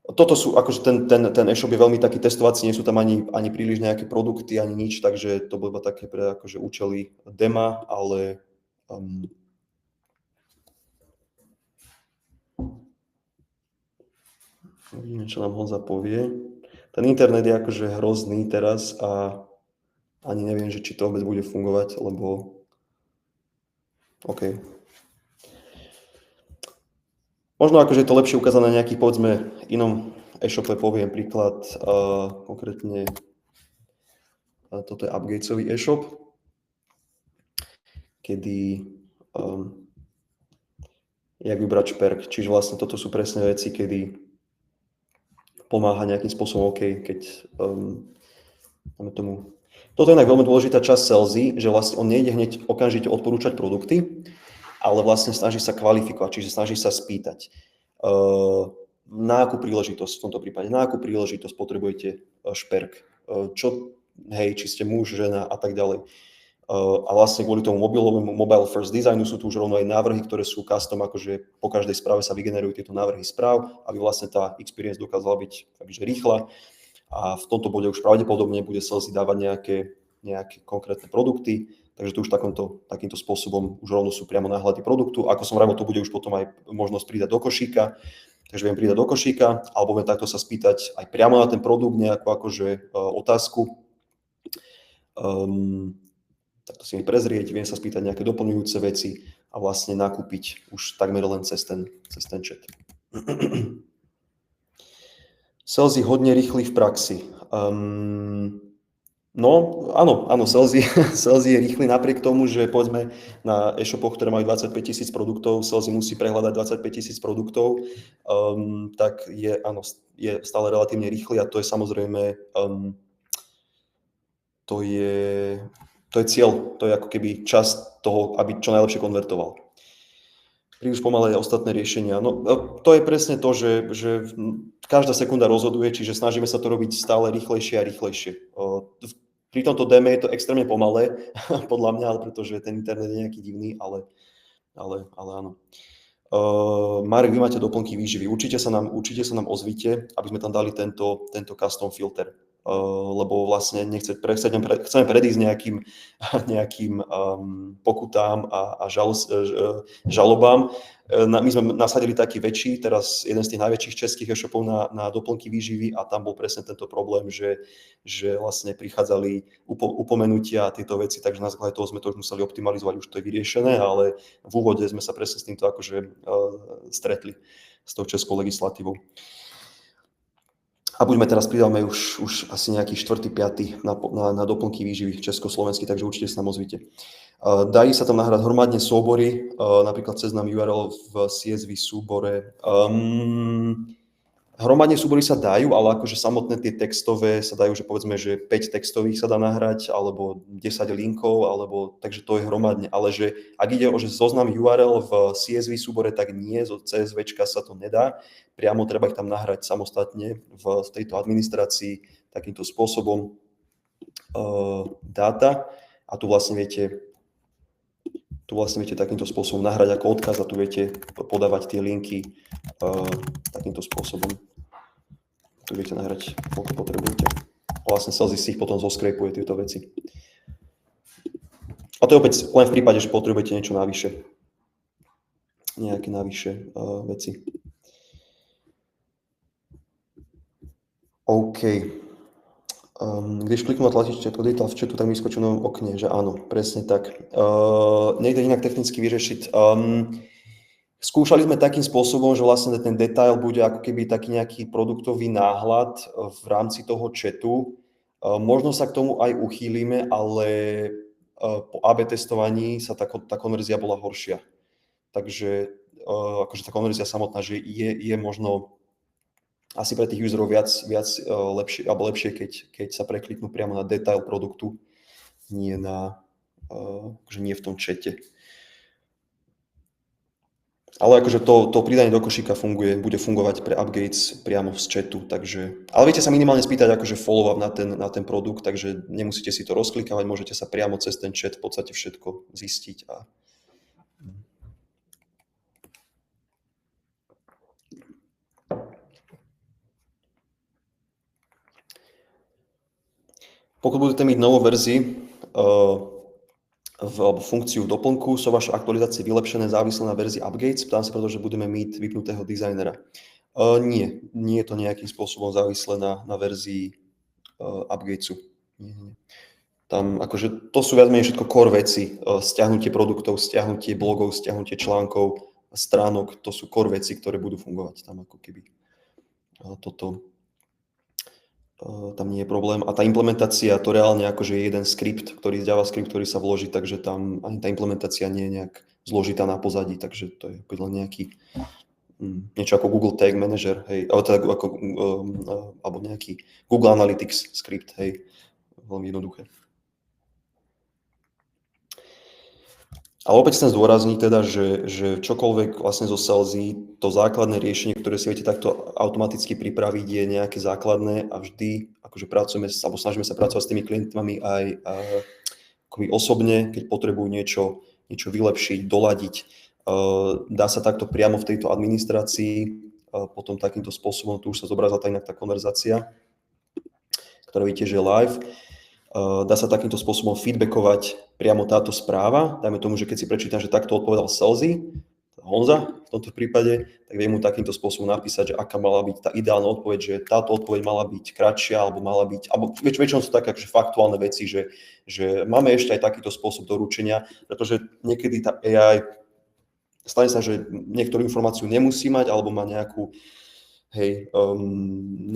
Toto sú, akože ten e-shop je veľmi taký testovací, nie sú tam ani príliš nejaké produkty, ani nič, takže to bolo iba také pre akože účely dema, ale uvidíme, čo nám Honza povie. Ten internet je akože hrozný teraz a ani neviem, že či to vôbec bude fungovať, lebo OK. Možno akože je to lepšie ukázané na nejakých, povedzme, inom e-shope, poviem príklad, konkrétne toto je Upgatesový e-shop, kedy jak vybrať šperk, čiže vlastne toto sú presne veci, kedy pomáha nejakým spôsobom, OK, keď dáme tomu. Toto je inak veľmi dôležitá časť salesy, že vlastne on nejde hneď okamžite odporúčať produkty, ale vlastne snaží sa kvalifikovať, čiže snaží sa spýtať, na akú príležitosť v tomto prípade, na akú príležitosť potrebujete šperk, čo, hej, či ste muž, žena a tak ďalej. A vlastne kvôli tomu mobilovému mobile first designu sú tu už rovno aj návrhy, ktoré sú custom, akože po každej správe sa vygenerujú tieto návrhy správ, aby vlastne tá experience dokázala byť takže rýchla. A v tomto bode už pravdepodobne bude sales dávať nejaké konkrétne produkty, takže tu už takýmto spôsobom už rovno sú priamo náhľady produktu. Ako som hovoril, to bude už potom aj možnosť pridať do košíka, takže viem pridať do košíka, alebo viem takto sa spýtať aj priamo na ten produkt nejakú akože otázku. Takto si mi prezrieť, viem sa spýtať nejaké doplňujúce veci a vlastne nakúpiť už takmer len cez ten chat. Sales je hodne rýchly v praxi. No, áno, sales je rýchly napriek tomu, že povedzme na e-shopoch, ktoré majú 25 000 produktov, sales musí prehľadať 25 000 produktov, tak je stále relatívne rýchly a to je samozrejme, to je cieľ, to je ako keby časť toho, aby čo najlepšie konvertoval. Príliš pomalé ostatné riešenia. No, to je presne to, že každá sekunda rozhoduje, čiže snažíme sa to robiť stále rýchlejšie a rýchlejšie. Pri tomto deme je to extrémne pomalé, podľa mňa, ale pretože ten internet je nejaký divný, ale áno. Marek, vy máte doplnky výživy. Určite sa nám ozvite, aby sme tam dali tento custom filter. Lebo vlastne chceme predísť nejakým pokutám a žalobám. My sme nasadili taký väčší, teraz jeden z tých najväčších českých e-shopov na doplnky výživy a tam bol presne tento problém, že vlastne prichádzali upomenutia a tieto veci, takže na základe toho sme to už museli optimalizovať, už to je vyriešené, ale v úvode sme sa presne s týmto akože stretli s tou českou legislatívou. A buďme teraz pridávame už asi nejaký 4., 5. na doplnky výživy československý, takže určite sa nám ozvite. Dajú sa tam nahrať hromadne súbory, napríklad cez nám URL v CSV súbore. Hromadne súbory sa dajú, ale akože samotné tie textové sa dajú, že povedzme, že 5 textových sa dá nahrať, alebo 10 linkov, takže to je hromadne. Ale že ak ide o zoznam URL v CSV súbore, tak nie, zo CSVčka sa to nedá. Priamo treba ich tam nahrať samostatne v tejto administrácii takýmto spôsobom dáta. A tu vlastne viete takýmto spôsobom nahrať ako odkaz a tu viete podávať tie linky takýmto spôsobom. Tu viete nahrať, koľko potrebujete. Vlastne Sales si ich potom zoskrejpuje tieto veci. A to je opäť len v prípade, že potrebujete niečo navyše. Nejaké navyše veci. OK. Když kliknu na tlačíčko detail v chatu, tak mi vyskočí v novom okne, že áno, presne tak. Nejde inak technicky vyriešiť. Skúšali sme takým spôsobom, že vlastne ten detail bude ako keby taký nejaký produktový náhľad v rámci toho chatu. Možno sa k tomu aj uchýlime, ale po AB testovaní sa tá konverzia bola horšia. Takže akože tá konverzia samotná, že je možno asi pre tých userov viac lepšie, keď sa prekliknú priamo na detail produktu, nie v tom chate. Ale akože to pridanie do košíka bude fungovať pre upgrades priamo z chatu, takže... Ale viete sa minimálne spýtať akože follow-up na ten produkt, takže nemusíte si to rozklikávať, môžete sa priamo cez ten chat v podstate všetko zistiť. Pokud budete mít novú verzi alebo funkciu v doplnku, sú vaše aktualizácie vylepšené závisle na verzii upgrades? Ptám sa, pretože budeme mít vypnutého dizajnera. Nie je to nejakým spôsobom závislé na verzii upgradesu. Nie. Tam akože to sú viac menej všetko core veci, stiahnutie produktov, stiahnutie blogov, stiahnutie článkov, stránok, to sú core veci, ktoré budú fungovať tam ako keby. Toto tam nie je problém. A tá implementácia, to reálne akože je jeden skript, JavaScript, ktorý sa vloží, takže tam ani tá implementácia nie je nejak zložitá na pozadí, takže to je len nejaký niečo ako Google Tag Manager, hej, alebo nejaký Google Analytics skript, hej, veľmi jednoduché. Ale opäť chcem zdôrazniť teda, že čokoľvek vlastne zo Salesy, to základné riešenie, ktoré si viete takto automaticky pripraviť, je nejaké základné a vždy akože pracujeme, alebo snažíme sa pracovať s tými klientami aj akoby osobne, keď potrebujú niečo vylepšiť, doladiť. Dá sa takto priamo v tejto administrácii, potom takýmto spôsobom, tu už sa zobrazila inak tá konverzácia, ktorá vidíte, že je live. Dá sa takýmto spôsobom feedbackovať priamo táto správa. Dajme tomu, že keď si prečítam, že takto odpovedal Salesy, Honza v tomto prípade, tak viem mu takýmto spôsobom napísať, že aká mala byť tá ideálna odpoveď, že táto odpoveď mala byť kratšia, alebo mala byť, alebo väčšinou sú také akože faktuálne veci, že máme ešte aj takýto spôsob doručenia, pretože niekedy tá AI stane sa, že niektorú informáciu nemusí mať, alebo má nejakú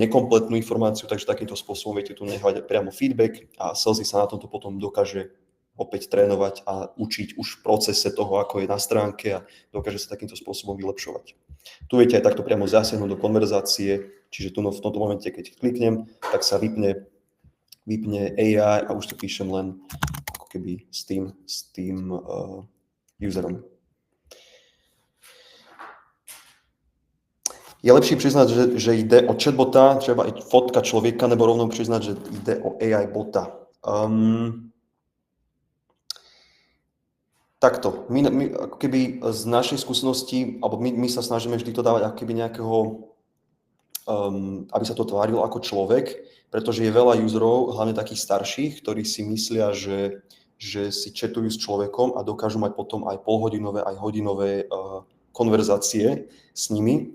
nekompletnú informáciu, takže takýmto spôsobom viete tu nehľadať priamo feedback a Salesy sa na tomto potom dokáže opäť trénovať a učiť už v procese toho, ako je na stránke a dokáže sa takýmto spôsobom vylepšovať. Tu viete aj takto priamo zasiahnuť do konverzácie, čiže tu v tomto momente, keď kliknem, tak sa vypne AI a už to píšem len ako keby s tým userom. Je lepší priznať, že ide o chatbota, třeba i fotka človeka, nebo rovnou priznať, že ide o AI bota? Takto. My ako keby z našej skúsenosti, alebo my sa snažíme vždy to dávať ako keby nejakého, aby sa to tvárilo ako človek, pretože je veľa userov, hlavne takých starších, ktorí si myslia, že si chatujú s človekom a dokážu mať potom aj polhodinové, aj hodinové konverzácie s nimi.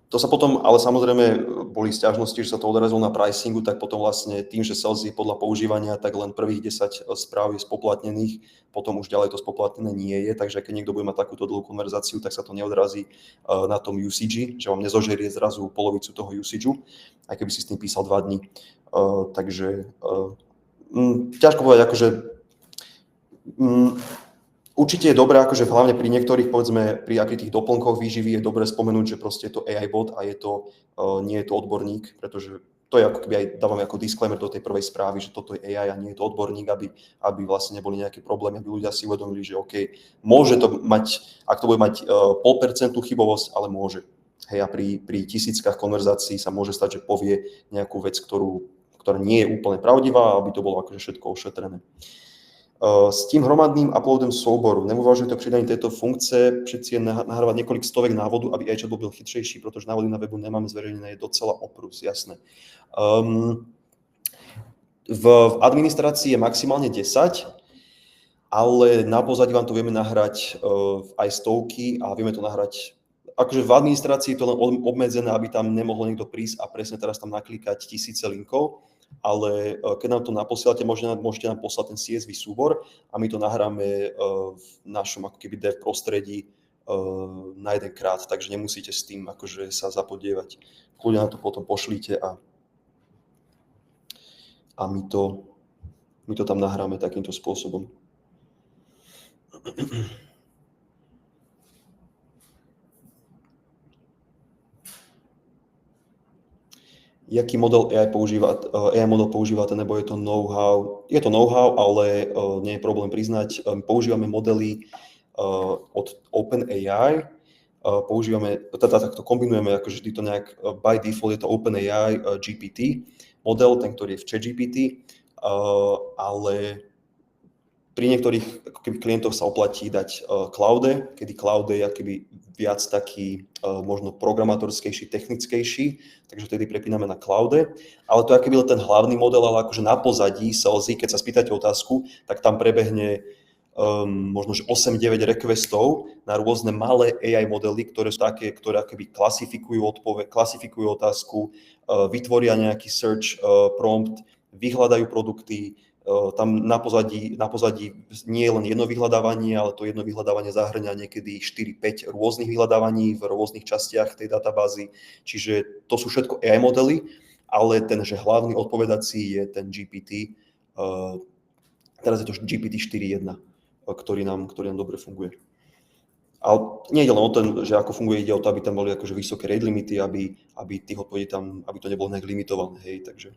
To sa potom, ale samozrejme boli sťažnosti, že sa to odrazilo na pricingu, tak potom vlastne tým, že Sales je podľa používania, tak len prvých 10 správ je spoplatnených, potom už ďalej to spoplatnené nie je, takže keď niekto bude mať takúto dlhú konverzáciu, tak sa to neodrazí na tom usage, že vám nezožerie zrazu polovicu toho usageu, aj keby si s tým písal 2 dní. Takže ťažko povedať, akože určite je dobré, akože hlavne pri niektorých, povedzme, pri akých tých doplnkoch výživy je dobré spomenúť, že proste je to AI bot a nie je to odborník, pretože to je ako keby aj dávame ako disclaimer do tej prvej správy, že toto je AI a nie je to odborník, aby vlastne neboli nejaké problémy, aby ľudia si uvedomili, že OK, môže to mať, ak to bude mať 0,5% chybovosť, ale môže. Hej, a pri tisíckach konverzácií sa môže stať, že povie nejakú vec, ktorá nie je úplne pravdivá, aby to bolo akože všetko ošetrené. S tím hromadným uploadem souboru neuvažujete o přidaní této funkce, přeci jen nahrávat několik stovek návodů, aby iChatbot byl chytřejší, protože návody na webu nemáme zveřejněné, je docela oprus, jasné. V administrácii je maximálne 10, ale na pozadí vám to vieme nahrať aj stovky a vieme to nahrať. Akože v administrácii je to len obmedzené, aby tam nemohol niekto prísť a presne teraz tam naklikať tisíce linkov, ale keď nám to naposielate, môžete nám poslať ten CSV súbor a my to nahráme v našom ako keby dev prostredí na jedenkrát, takže nemusíte s tým akože sa zapodievať. Kľudne na to potom pošlite a my to tam nahráme takýmto spôsobom. Jaký model AI model používate, nebo je to know-how? Je to know-how, ale nie je problém priznať. Používame modely od OpenAI. Používame, teda takto kombinujeme, akože vždy to nejak by default je to OpenAI GPT model, ten, ktorý je v ChatGPT, ale pri niektorých ako keby klientoch sa oplatí dať Claude, kedy Claude je akoby viac taký možno programátorskejší, technickejší, takže vtedy prepíname na Claude, ale to je akoby ten hlavný model, ale akože na pozadí Selzy, keď sa spýtate otázku, tak tam prebehne možno že 8-9 requestov na rôzne malé AI modely, ktoré sú také, ktoré akoby klasifikujú otázku, vytvoria nejaký search prompt, vyhľadajú produkty, tam na pozadí nie je len jedno vyhľadávanie, ale to jedno vyhľadávanie zahŕňa niekedy 4-5 rôznych vyhľadávaní v rôznych častiach tej databázy. Čiže to sú všetko AI modely, ale ten, že hlavný odpovedací je ten GPT, teraz je to GPT 4.1, ktorý nám dobre funguje. Ale nie ide len o to, že ako funguje, ide o to, aby tam boli akože vysoké rate limity, aby tých odpovedí tam, aby to nebolo nejak limitované, hej, takže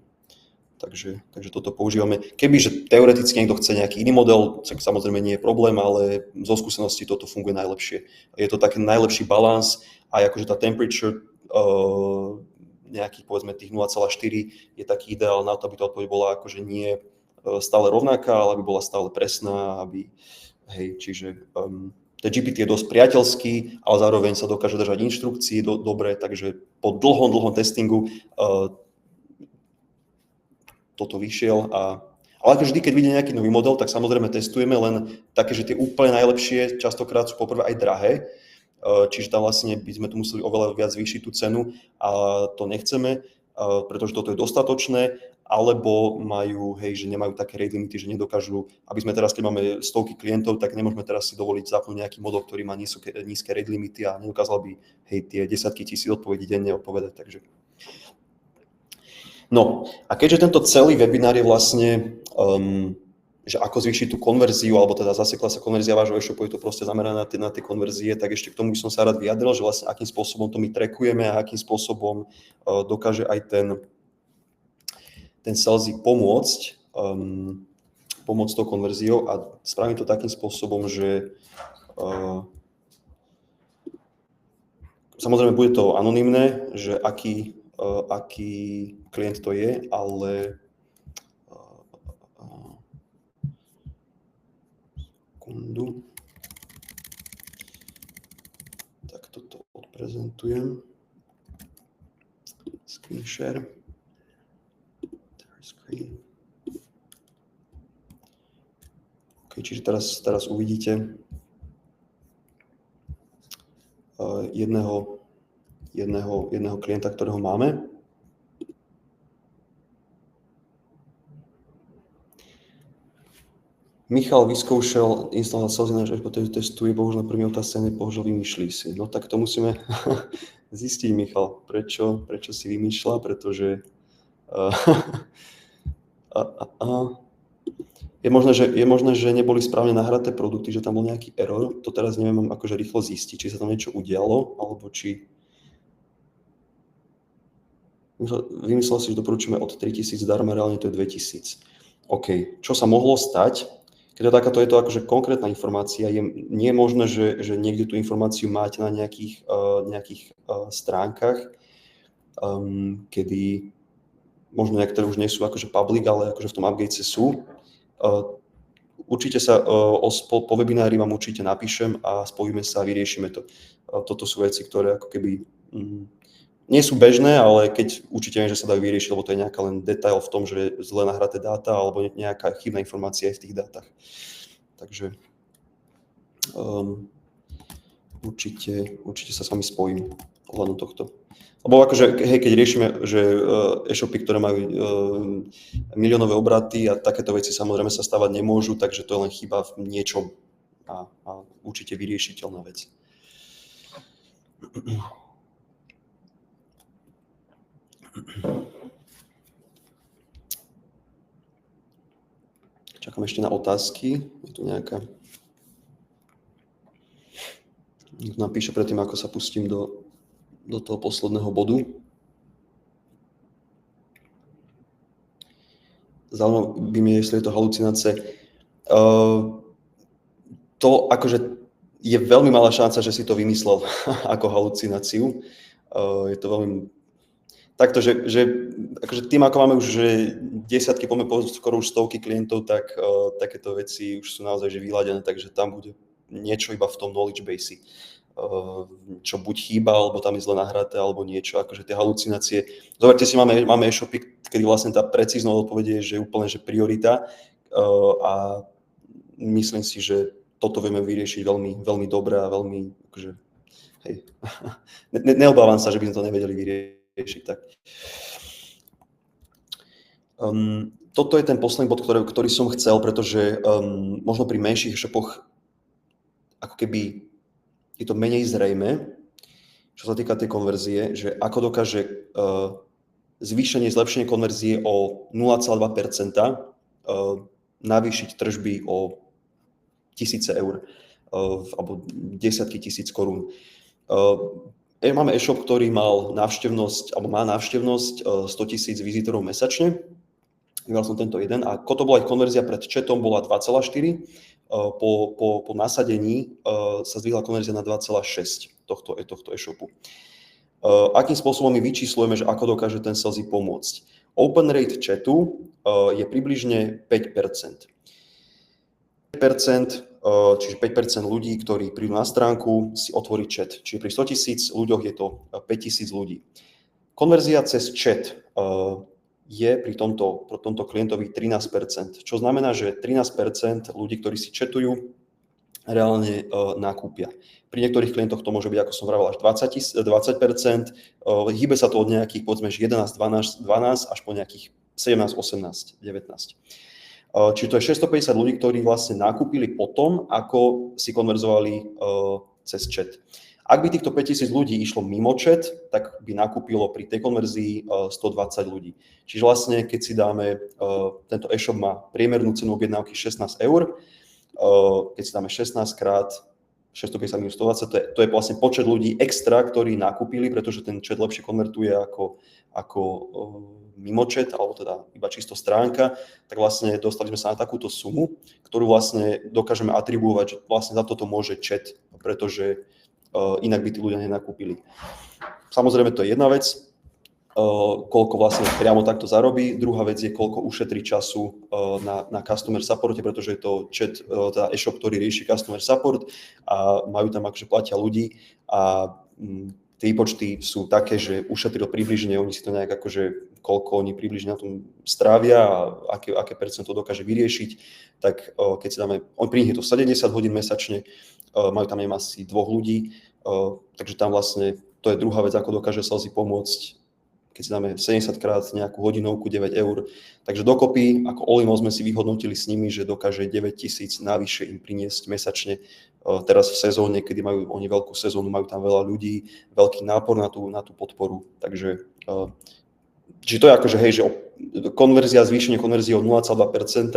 toto používame. Kebyže teoreticky niekto chce nejaký iný model, tak samozrejme nie je problém, ale zo skúsenosti toto funguje najlepšie. Je to taký najlepší balans, aj akože tá temperature nejakých povedzme tých 0,4 je taký ideál na to, aby tá odpoveď bola akože nie stále rovnaká, ale aby bola stále presná, čiže ten GPT je dosť priateľský, ale zároveň sa dokáže držať inštrukcií dobre, takže po dlhom testingu toto vyšiel ale ako vždy, keď vidie nejaký nový model, tak samozrejme testujeme, len také, že tie úplne najlepšie častokrát sú poprvé aj drahé, čiže tam vlastne by sme tu museli oveľa viac zvýšiť tú cenu a to nechceme, pretože toto je dostatočné, alebo že nemajú také rate limity, že nedokážu, aby sme teraz, keď máme stovky klientov, tak nemôžeme teraz si dovoliť zapnúť nejaký model, ktorý má nízke rate limity a nedokázal by tie desiatky tisíc odpovedí denne odpovedať, takže. No a keďže tento celý webinár je vlastne, že ako zvýšiť tú konverziu, alebo teda zasekla sa konverzia vášho e-shopu, je to proste zamerané na tie konverzie, tak ešte k tomu by som sa rád vyjadril, že vlastne akým spôsobom to my trackujeme a akým spôsobom dokáže aj ten Selzy pomôcť tou konverziou a spravím to takým spôsobom, že samozrejme bude to anonymné, že aký klient to je, ale sekundu. Tak toto odprezentujem. Screen share. Screen. OK, čiže teraz uvidíte jedného klienta, ktorého máme. Michal vyskúšal instalovať Selzy náš e-shop, testuje, bohužiaľ na první otázce nepoužil, vymýšľi si. No tak to musíme zistiť, Michal, prečo si vymýšľa, pretože je možné, že neboli správne nahraté produkty, že tam bol nejaký error. To teraz neviem akože rýchlo zistiť, či sa tam niečo udialo, alebo či vymyslel si, že doporučíme od 3000 darma, reálne to je 2000. OK, čo sa mohlo stať? Keď je to akože konkrétna informácia, nie je možné, že niekde tú informáciu máte na nejakých stránkach, kedy možno niektoré už nie sú akože public, ale akože v tom upgatese sú. Určite sa po webinári vám určite napíšem a spojíme sa a vyriešime to. Toto sú veci, ktoré ako keby nie sú bežné, ale keď určite viem, že sa dajú vyriešiť, lebo to je nejaká len detail v tom, že je zle nahraté dáta alebo nejaká chybná informácia aj v tých dátach. Takže určite sa s vami spojím ohľadom tohto. Lebo akože, keď riešime, že e-shopy, ktoré majú miliónové obraty a takéto veci samozrejme sa stávať nemôžu, takže to je len chyba v niečom a určite vyriešiteľná vec. Čakám ešte na otázky. Je tu nejaká... Niekto napíše predtým, ako sa pustím do toho posledného bodu. Zaujímavé by mi, jestli je to halucinácie. To akože je veľmi malá šanca, že si to vymyslel ako halucináciu. Je to veľmi takto, že akože tým, ako máme už že desiatky, poďme skoro už stovky klientov, tak takéto veci už sú naozaj že vyladené, takže tam bude niečo iba v tom knowledge base, čo buď chýba, alebo tam je zle nahraté, alebo niečo, akože tie halucinácie. Zoberte si, máme e-shopy, kedy vlastne tá precízna odpoveď je, že úplne že priorita a myslím si, že toto vieme vyriešiť veľmi, veľmi dobre a veľmi, akože, hej, neobávam sa, že by sme to nevedeli vyriešiť tak. Toto je ten posledný bod, ktorý som chcel, pretože možno pri menších e-shopoch ako keby je to menej zrejme, čo sa týka tej konverzie, že ako dokáže zvýšenie, zlepšenie konverzie o 0,2% navýšiť tržby o 1000 eur alebo desiatky tisíc korún. Máme e-shop, ktorý mal návštevnosť, alebo má návštevnosť 100 000 vizitorov mesačne. Vybral som tento jeden a ako to bola aj konverzia pred chatom, bola 2,4. Po nasadení sa zdvihla konverzia na 2,6 tohto e-shopu. Akým spôsobom my vyčíslujeme, že ako dokáže ten sales pomôcť? Open rate chatu je približne 5%. 5%, čiže 5% ľudí, ktorí prídu na stránku, si otvorí chat. Čiže pri 100 000 ľuďoch je to 5 000 ľudí. Konverzia cez chat je pri tomto klientovi 13%, čo znamená, že 13% ľudí, ktorí si chatujú, reálne nakúpia. Pri niektorých klientoch to môže byť, ako som vravel, až 20%, hýbe sa to od nejakých, povedzme, 11, 12 až po nejakých 17, 18, 19. Čiže to je 650 ľudí, ktorí vlastne nakúpili potom, ako si konverzovali cez chat. Ak by týchto 5000 ľudí išlo mimo chat, tak by nakúpilo pri tej konverzii 120 ľudí. Čiže vlastne, keď si dáme, tento e-shop má priemernú cenu objednávky 16 eur, keď si dáme 16 krát 650 minus 120, to je vlastne počet ľudí extra, ktorí nakúpili, pretože ten chat lepšie konvertuje ako mimo chat, alebo teda iba čisto stránka, tak vlastne dostali sme sa na takúto sumu, ktorú vlastne dokážeme atribuovať, že vlastne za toto môže chat, pretože inak by tí ľudia nenakúpili. Samozrejme, to je jedna vec, koľko vlastne priamo takto zarobí. Druhá vec je, koľko ušetrí času na customer supporte, pretože je to chat, teda e-shop, ktorý rieši customer support a majú tam akože platia ľudí a tie počty sú také, že ušetril približne, oni si to nejak akože, koľko oni približne na tom strávia a aké percento dokáže vyriešiť, tak keď si dáme, pri nich je to 70 hodín mesačne, majú tam asi 2 ľudí, takže tam vlastne to je druhá vec, ako dokáže Salesy pomôcť, keď si dáme 70 krát nejakú hodinovku 9 eur. Takže dokopy, ako all-in-all sme si vyhodnotili s nimi, že dokáže 9000 navyše im priniesť mesačne. Teraz v sezóne, kedy majú oni veľkú sezónu, majú tam veľa ľudí, veľký nápor na tú podporu. Takže čiže to je akože, hej, že konverzia, zvýšenie konverzie o 0,2%,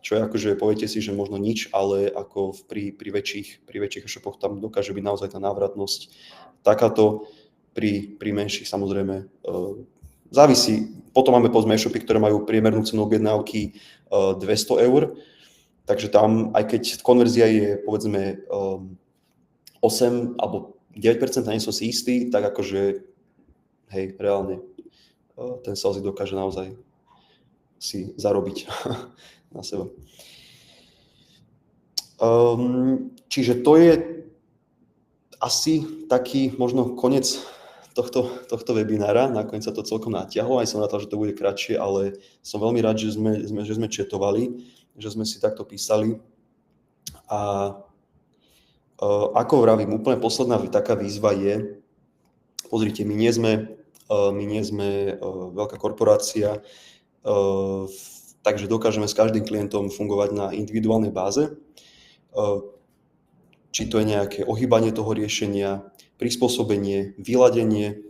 čo je akože, poviete si, že možno nič, ale ako pri väčších e-shopoch tam dokáže byť naozaj tá návratnosť takáto. Pri menších samozrejme závisí. Potom máme povedzme e-shopy, ktoré majú priemernú cenu objednávky 200 eur, takže tam, aj keď konverzia je povedzme 8 alebo 9%, nie som si istý, tak akože hej, reálne ten sales dokáže naozaj si zarobiť na seba. Čiže to je asi taký možno koniec tohto webinára. Nakoniec sa to celkom natiahlo, aj som na to, že to bude kratšie, ale som veľmi rád, že sme chatovali, že sme si takto písali. A ako vravím, úplne posledná taká výzva je, pozrite, my nie sme veľká korporácia, takže dokážeme s každým klientom fungovať na individuálnej báze. Či to je nejaké ohýbanie toho riešenia, prispôsobenie, vyladenie.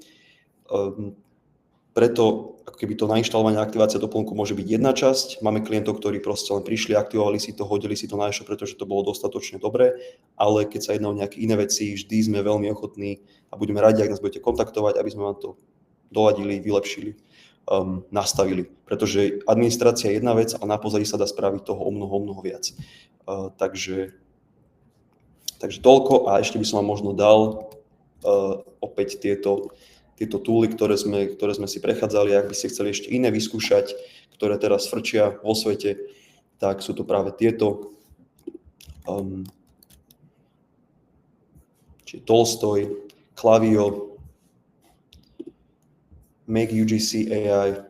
Preto ako keby to nainštalovanie a aktivácia doplnku môže byť jedna časť. Máme klientov, ktorí proste len prišli, aktivovali si to, hodili si to na e-shop, pretože to bolo dostatočne dobré, ale keď sa jedná o nejaké iné veci, vždy sme veľmi ochotní a budeme radi, ak nás budete kontaktovať, aby sme vám to doladili, vylepšili, nastavili. Pretože administrácia je jedna vec a na pozadí sa dá spraviť toho o mnoho viac. Takže Takže toľko a ešte by som vám možno dal opäť tieto túly, ktoré sme si prechádzali. Ak by ste chceli ešte iné vyskúšať, ktoré teraz frčia vo svete, tak sú to práve tieto. Čiže Tolstoj, Klaviyo, Make UGC AI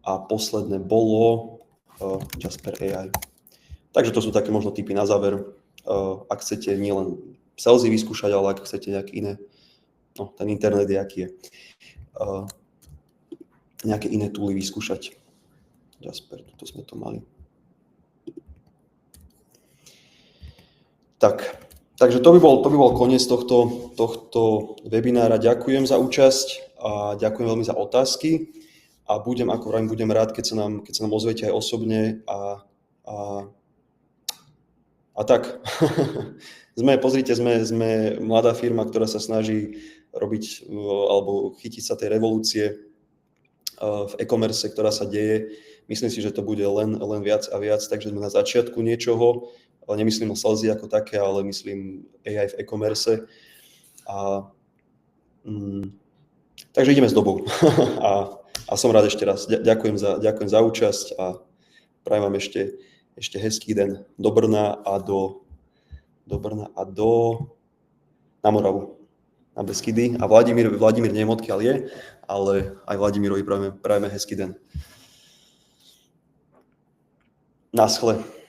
a posledné bolo Jasper AI. Takže to sú také možno tipy na záver. Ak chcete nielen Celsius vyskúšať, ale ak chcete nejaké iné, no ten internet je aký je, nejaké iné túly vyskúšať. Jasper, toto sme to mali. Takže to by bol koniec tohto webinára. Ďakujem za účasť a ďakujem veľmi za otázky a budem rád, keď sa nám ozviete aj osobne a tak. Pozrite, sme mladá firma, ktorá sa snaží robiť alebo chytiť sa tej revolúcie v e-commerce, ktorá sa deje. Myslím si, že to bude len viac a viac, takže sme na začiatku niečoho. Nemyslím o Celsius ako také, ale myslím AI v e-commerce. Takže ideme s dobou. a som rád ešte raz. Ďakujem za účasť a prajem vám ešte hezký deň do Brna a na Moravu, na Beskydy. A Vladimír neviem odkiaľ je, ale aj Vladimírovi prajeme hezký deň. Naschle.